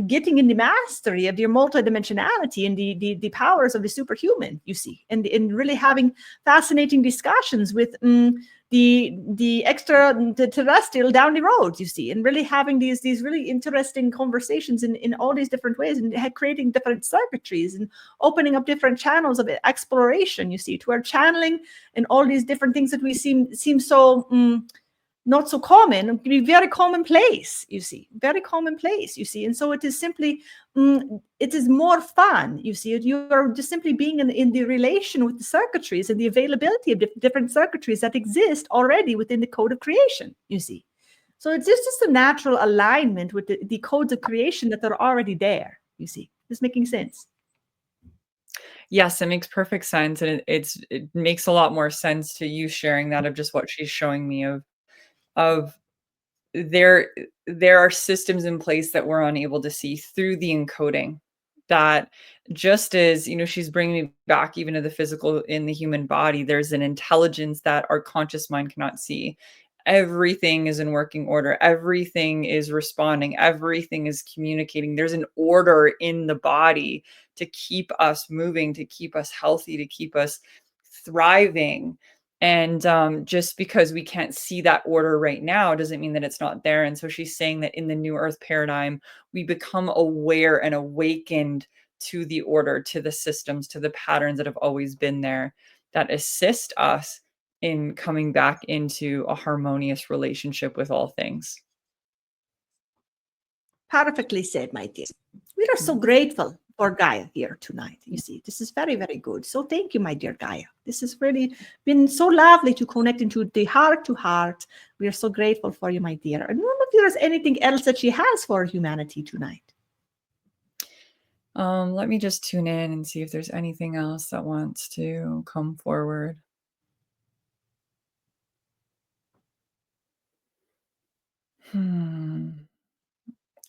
Speaker 3: getting in the mastery of your multidimensionality and the powers of the superhuman, you see, and really having fascinating discussions with the extraterrestrial down the road, you see, and really having these really interesting conversations in all these different ways, and creating different circuitries and opening up different channels of exploration, you see, to our channeling and all these different things that we seem so not so common, be very commonplace, you see, very commonplace, you see. And so it is simply, it is more fun, you see. You are just simply being in the relation with the circuitries and the availability of different circuitries that exist already within the code of creation, you see. So it's just a natural alignment with the codes of creation that are already there, you see. Is making sense?
Speaker 2: Yes, it makes perfect sense. And it makes a lot more sense to you sharing that, of just what she's showing me of there are systems in place that we're unable to see through the encoding, that just as, you know, she's bringing me back even to the physical in the human body, there's an intelligence that our conscious mind cannot see. Everything is in working order, everything is responding, everything is communicating. There's an order in the body to keep us moving, to keep us healthy, to keep us thriving. And just because we can't see that order right now doesn't mean that it's not there. And so she's saying that in the new earth paradigm, we become aware and awakened to the order, to the systems, to the patterns that have always been there, that assist us in coming back into a harmonious relationship with all things.
Speaker 3: Perfectly said, my dear. We are so grateful for Gaia here tonight. You see, this is very, very good. So thank you, my dear Gaia. This has really been so lovely to connect into the heart to heart. We are so grateful for you, my dear. And I don't know if there's anything else that she has for humanity tonight.
Speaker 2: Let me just tune in and see if there's anything else that wants to come forward.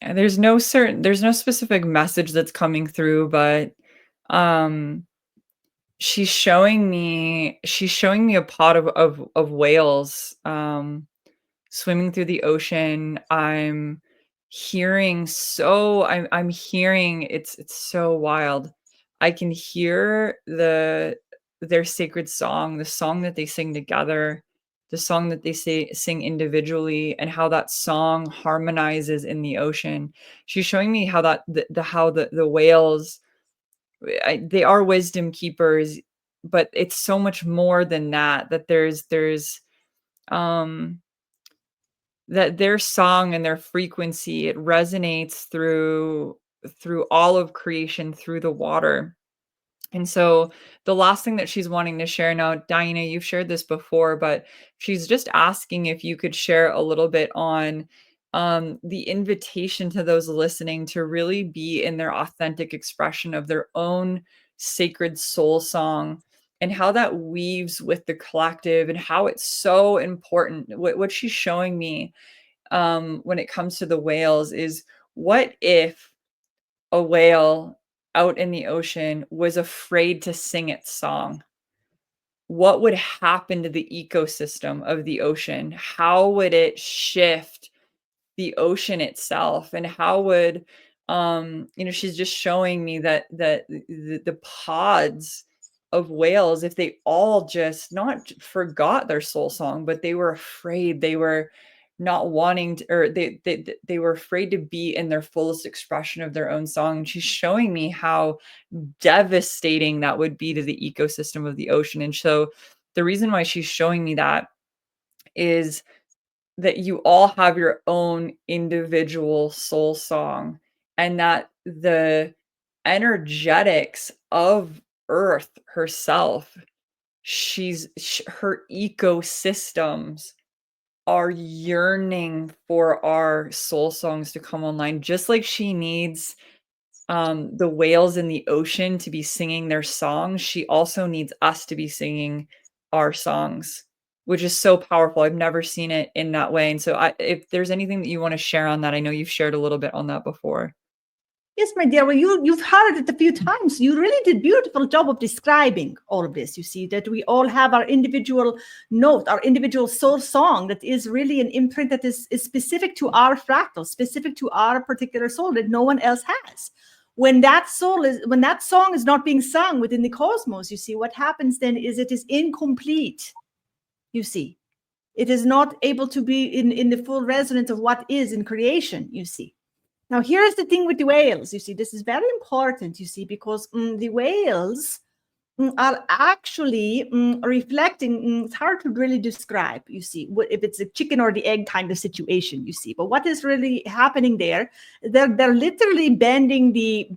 Speaker 2: There's no specific message that's coming through, but she's showing me a pod of whales swimming through the ocean. I'm hearing it's so wild. I can hear their sacred song, the song that they sing together, the song that they sing individually, and how that song harmonizes in the ocean. She's showing me how that the whales, they are wisdom keepers, but it's so much more than that. That there's that their song and their frequency, it resonates through all of creation, through the water. And so the last thing that she's wanting to share now, DiYeena, you've shared this before, but she's just asking if you could share a little bit on the invitation to those listening to really be in their authentic expression of their own sacred soul song, and how that weaves with the collective, and how it's so important. What she's showing me when it comes to the whales is, what if a whale out in the ocean was afraid to sing its song? What would happen to the ecosystem of the ocean? How would it shift the ocean itself? And how would she's just showing me that the pods of whales if they all just not forgot their soul song, but they were afraid. They were not wanting to, or they were afraid to be in their fullest expression of their own song. And she's showing me how devastating that would be to the ecosystem of the ocean. And so the reason why she's showing me that is that you all have your own individual soul song, and that the energetics of Earth herself, her ecosystems are yearning for our soul songs to come online, just like she needs the whales in the ocean to be singing their songs. She also needs us to be singing our songs, which is so powerful. I've never seen it in that way. And so if there's anything that you want to share on that, I know you've shared a little bit on that before.
Speaker 3: Yes, my dear. Well, you've heard it a few times. You really did a beautiful job of describing all of this. You see that we all have our individual note, our individual soul song that is really an imprint that is specific to our fractal, specific to our particular soul that no one else has. When that song is not being sung within the cosmos, you see, what happens then is it is incomplete. You see, it is not able to be in the full resonance of what is in creation, you see. Now, here's the thing with the whales. You see, this is very important, you see, because the whales are actually reflecting. It's hard to really describe, you see, if it's a chicken or the egg kind of situation, you see. But what is really happening there? They're literally bending the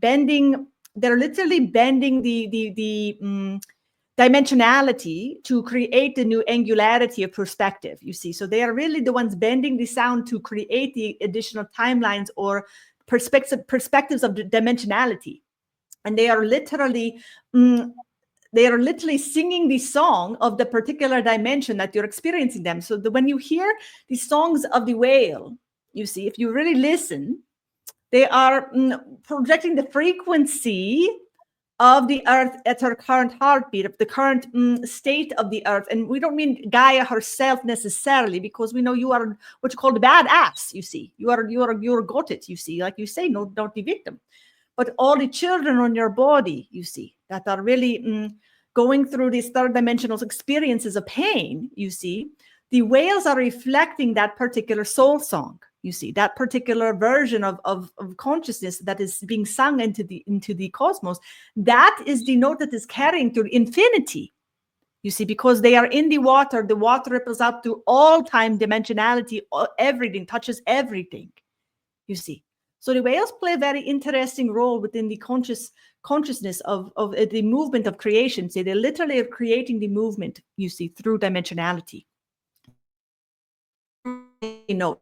Speaker 3: dimensionality to create the new angularity of perspective, you see. So they are really the ones bending the sound to create the additional timelines or perspectives of the dimensionality. And they are literally singing the song of the particular dimension that you're experiencing them. So when you hear the songs of the whale, you see, if you really listen, they are projecting the frequency of the Earth at her current heartbeat, of the current state of the Earth. And we don't mean Gaia herself necessarily, because we know you are what you call the badass, you see. You're got it, you see. Like you say, no, don't be victim. But all the children on your body, you see, that are really going through these third dimensional experiences of pain, you see, the whales are reflecting that particular soul song. You see, that particular version of consciousness that is being sung into the cosmos, that is the note that is carrying to infinity. You see, because they are in the water ripples out through all time dimensionality, everything touches everything. You see, so the whales play a very interesting role within the consciousness of the movement of creation. See, they literally are creating the movement, you see, through dimensionality. You know,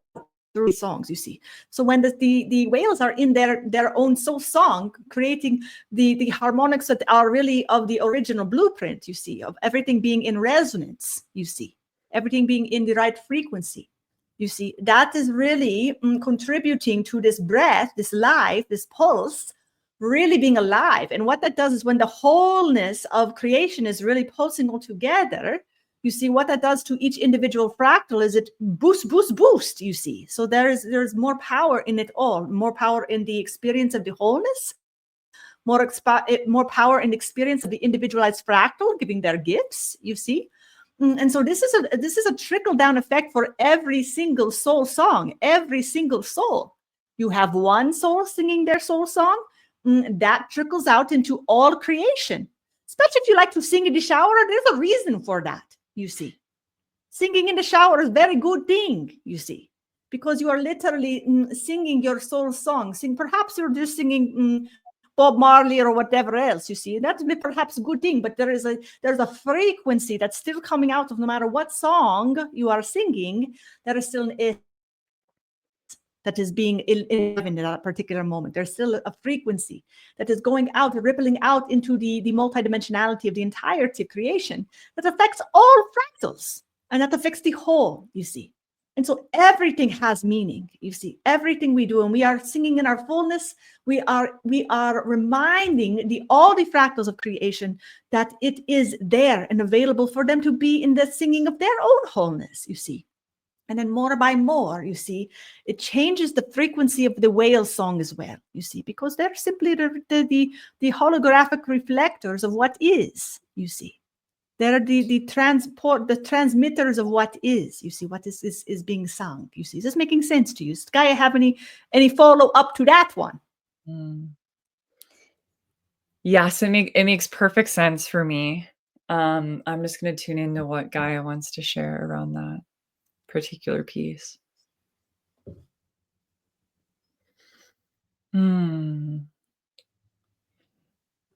Speaker 3: through songs, you see. So when the whales are in their own soul song, creating the harmonics that are really of the original blueprint, you see, of everything being in resonance, you see, everything being in the right frequency, you see, that is really contributing to this breath, this life, this pulse, really being alive. And what that does is when the wholeness of creation is really pulsing all together, you see, what that does to each individual fractal is it boost, you see. So there's more power in it all, more power in the experience of the wholeness, more power in the experience of the individualized fractal, giving their gifts, you see. And so this is a trickle-down effect for every single soul song, every single soul. You have one soul singing their soul song, that trickles out into all creation. Especially if you like to sing in the shower, there's a reason for that. You see, singing in the shower is a very good thing, you see, because you are literally singing your soul song. Perhaps you're just singing Bob Marley or whatever else, you see. That's perhaps a good thing, but there's a frequency that's still coming out of no matter what song you are singing, there is still an that is being in that particular moment. There's still a frequency that is going out, rippling out into the multidimensionality of the entirety of creation that affects all fractals, and that affects the whole, you see. And so everything has meaning, you see, everything we do, and we are singing in our fullness. We are reminding all the fractals of creation that it is there and available for them to be in the singing of their own wholeness, you see. And then more by more, you see, it changes the frequency of the whale song as well, you see, because they're simply the holographic reflectors of what is, you see. They're the transmitters of what is, you see, what is being sung, you see. Is this making sense to you? Does Gaia have any follow up to that one?
Speaker 2: Yes, it makes perfect sense for me. I'm just going to tune into what Gaia wants to share around that particular piece.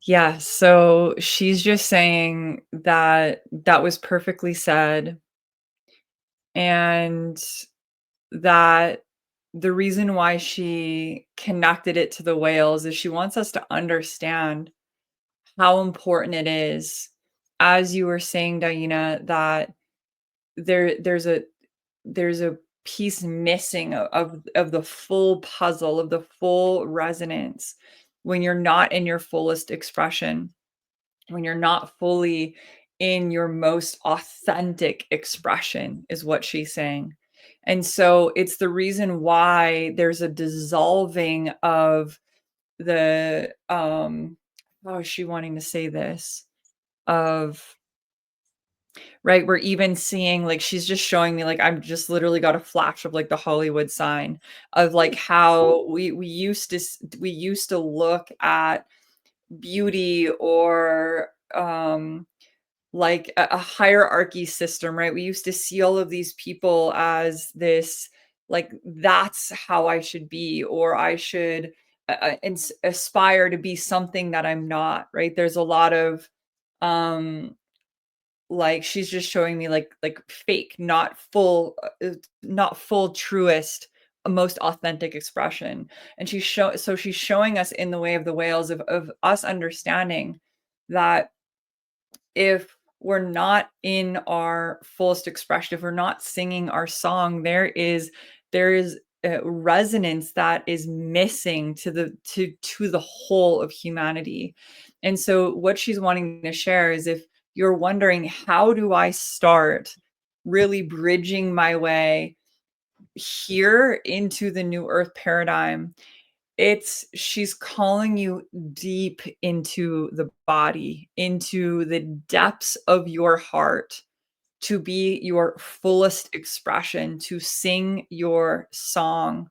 Speaker 2: Yeah, so she's just saying that that was perfectly said, and that the reason why she connected it to the whales is she wants us to understand how important it is, as you were saying, DiYeena, that there's a piece missing of the full puzzle, of the full resonance, when you're not in your fullest expression, when you're not fully in your most authentic expression, is what she's saying. And so it's the reason why there's a dissolving of the how is she wanting to say this, of, right, we're even seeing, like, she's just showing me, like, I'm just literally got a flash of like the Hollywood sign of like how we used to look at beauty, or like a hierarchy system, right? We used to see all of these people as this, like, that's how I should be, or I should aspire to be something that I'm not, right? There's a lot of like, she's just showing me like fake, not full truest, most authentic expression. And she's showing us in the way of the whales of us understanding that if we're not in our fullest expression, if we're not singing our song, there is a resonance that is missing to the whole of humanity. And so what she's wanting to share is, if you're wondering, how do I start really bridging my way here into the new earth paradigm, she's calling you deep into the body, into the depths of your heart, to be your fullest expression, to sing your song.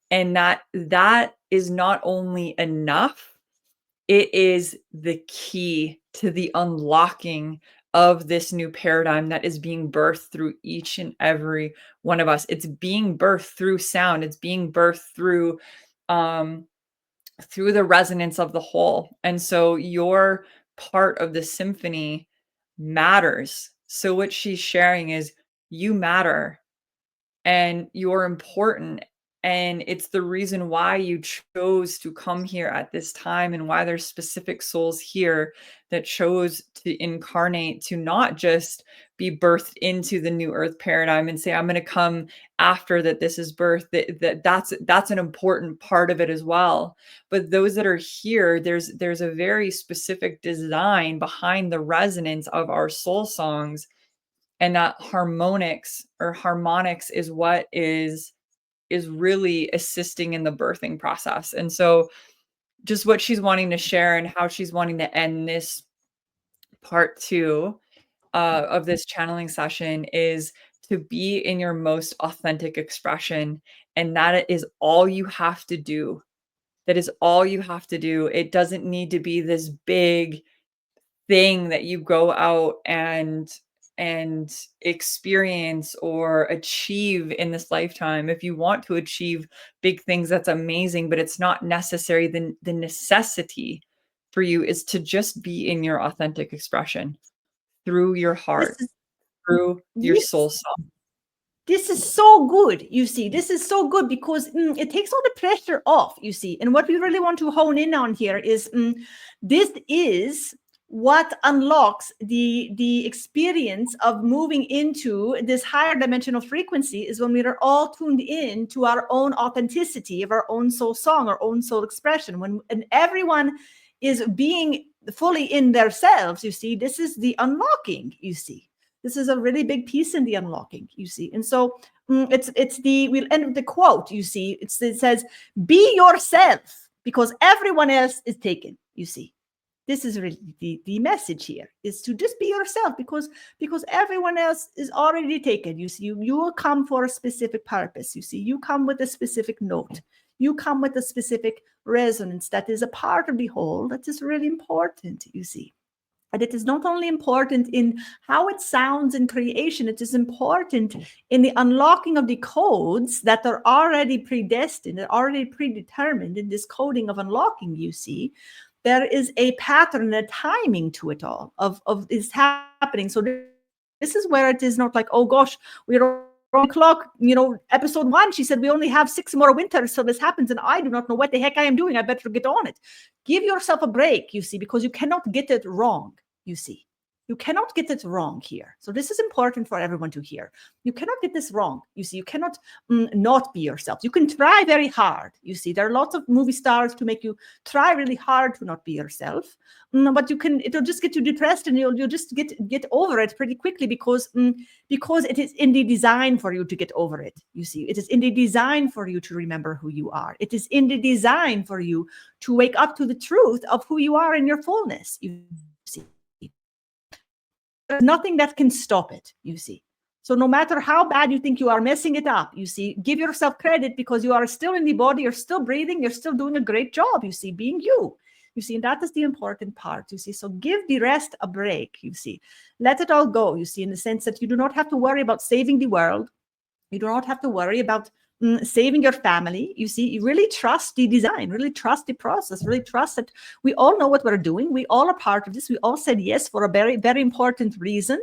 Speaker 2: And that is not only enough, it is the key to the unlocking of this new paradigm that is being birthed through each and every one of us. It's being birthed through sound. It's being birthed through the resonance of the whole. And so your part of the symphony matters. So what she's sharing is, you matter and you're important. And it's the reason why you chose to come here at this time, and why there's specific souls here that chose to incarnate, to not just be birthed into the new earth paradigm and say, I'm going to come after that this is birth. That's an important part of it as well. But those that are here, there's a very specific design behind the resonance of our soul songs. And that harmonics is what is really assisting in the birthing process. And so just what she's wanting to share, and how she's wanting to end this part 2 of this channeling session, is to be in your most authentic expression. And that is all you have to do. That is all you have to do. It doesn't need to be this big thing that you go out and experience or achieve in this lifetime. If you want to achieve big things, that's amazing, but it's not necessary. The necessity for you is to just be in your authentic expression, through your heart, through your soul song.
Speaker 3: This is so good, you see. This is so good because it takes all the pressure off, you see. And what we really want to hone in on here is this is what unlocks the experience of moving into this higher dimensional frequency, is when we are all tuned in to our own authenticity of our own soul song, our own soul expression. And everyone is being fully in themselves, you see. This is the unlocking, you see. This is a really big piece in the unlocking, you see. And so we'll end with the quote, you see. It says, be yourself, because everyone else is taken, you see. This is really the message here, is to just be yourself, because everyone else is already taken. You see, you will come for a specific purpose. You see, you come with a specific note. You come with a specific resonance that is a part of the whole that is really important, you see. And it is not only important in how it sounds in creation, it is important in the unlocking of the codes that are already predestined, they're already predetermined in this coding of unlocking, you see. There is a pattern, a timing to it all of is happening. So this is where it is not like, oh gosh, we're on clock, episode 1, she said we only have 6 more winters so this happens, and I do not know what the heck I am doing. I better get on it. Give yourself a break, you see, because you cannot get it wrong, you see. You cannot get it wrong here. So this is important for everyone to hear. You cannot get this wrong. You see, you cannot not be yourself. You can try very hard. You see, there are lots of movie stars to make you try really hard to not be yourself. But it'll just get you depressed, and you'll just get over it pretty quickly, because it is in the design for you to get over it. You see, it is in the design for you to remember who you are. It is in the design for you to wake up to the truth of who you are in your fullness. You see. There's nothing that can stop it, you see. So no matter how bad you think you are messing it up, you see, give yourself credit, because you are still in the body, you're still breathing, you're still doing a great job, you see, being you. You see, and that is the important part, you see. So give the rest a break, you see. Let it all go, you see, in the sense that you do not have to worry about saving the world. You do not have to worry about saving your family. You see, you really trust the design, really trust the process, really trust that we all know what we're doing. We all are part of this. We all said yes for a very, very important reason.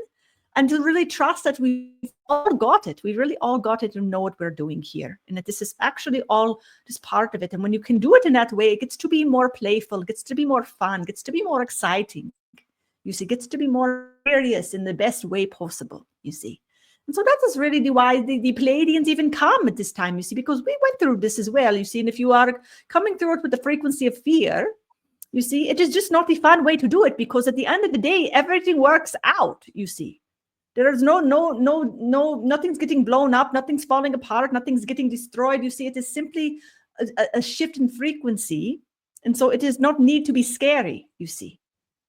Speaker 3: And to really trust that we all got it. We really all got it and know what we're doing here. And that this is actually all just part of it. And when you can do it in that way, it gets to be more playful, gets to be more fun, gets to be more exciting. You see, gets to be more serious in the best way possible, you see. And so that is really why the Pleiadians even come at this time, you see, because we went through this as well, you see. And if you are coming through it with the frequency of fear, you see, it is just not the fun way to do it, because at the end of the day, everything works out, you see. There is nothing's getting blown up, nothing's falling apart, nothing's getting destroyed, you see. It is simply a shift in frequency. And so it does not need to be scary, you see.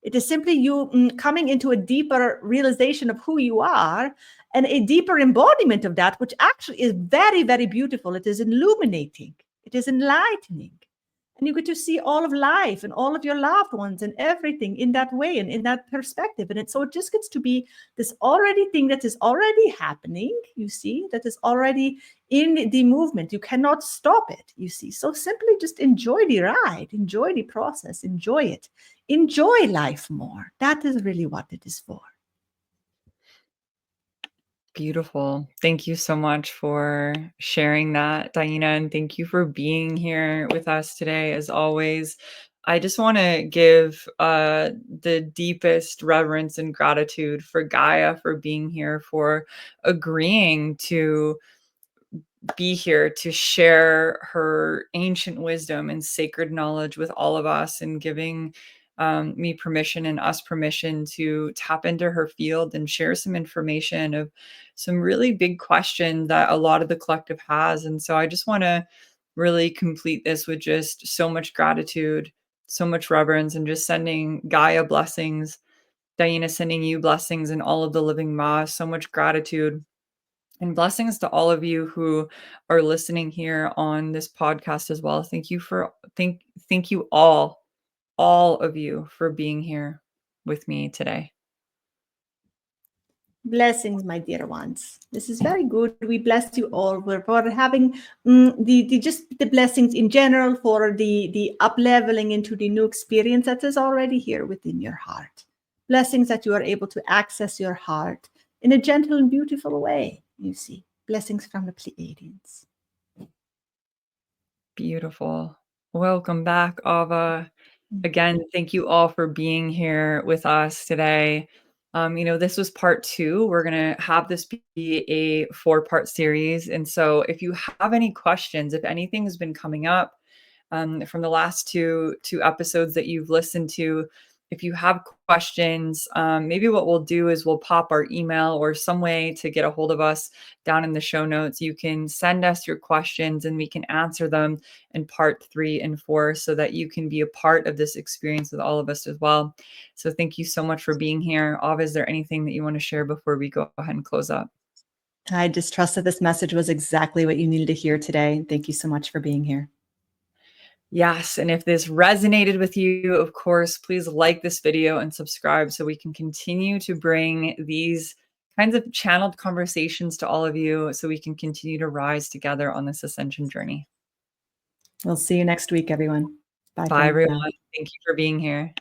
Speaker 3: It is simply you coming into a deeper realization of who you are, and a deeper embodiment of that, which actually is very, very beautiful. It is illuminating. It is enlightening. And you get to see all of life and all of your loved ones and everything in that way and in that perspective. And so it just gets to be this already thing that is already happening, you see, that is already in the movement. You cannot stop it, you see. So simply just enjoy the ride, enjoy the process, enjoy it. Enjoy life more. That is really what it is for.
Speaker 2: Beautiful. Thank you so much for sharing that, DiYeena, and thank you for being here with us today. As always, I just want to give the deepest reverence and gratitude for Gaia for being here, for agreeing to be here to share her ancient wisdom and sacred knowledge with all of us, and giving me permission and us permission to tap into her field and share some information of some really big questions that a lot of the collective has. And so I just want to really complete this with just so much gratitude, so much reverence, and just sending Gaia blessings. DiYeena, sending you blessings and all of the living Ma, so much gratitude. And blessings to all of you who are listening here on this podcast as well. Thank you all of you, for being here with me today.
Speaker 3: Blessings, my dear ones. This is very good. We bless you all for having the blessings in general, for the up-leveling into the new experience that is already here within your heart. Blessings that you are able to access your heart in a gentle and beautiful way, you see. Blessings from the Pleiadians.
Speaker 2: Beautiful. Welcome back, Ava. Again, thank you all for being here with us today. This was part 2. We're going to have this be a 4-part series. And so if you have any questions, if anything has been coming up from the last two episodes that you've listened to, if you have questions, maybe what we'll do is we'll pop our email or some way to get a hold of us down in the show notes. You can send us your questions and we can answer them in part 3 and 4 so that you can be a part of this experience with all of us as well. So thank you so much for being here. Ava, is there anything that you want to share before we go ahead and close up?
Speaker 1: I just trust that this message was exactly what you needed to hear today. Thank you so much for being here.
Speaker 2: Yes, and if this resonated with you, of course, please like this video and subscribe so we can continue to bring these kinds of channeled conversations to all of you so we can continue to rise together on this ascension journey.
Speaker 1: We'll see you next week, everyone. Bye
Speaker 2: Bye, everyone. Thank you for being here.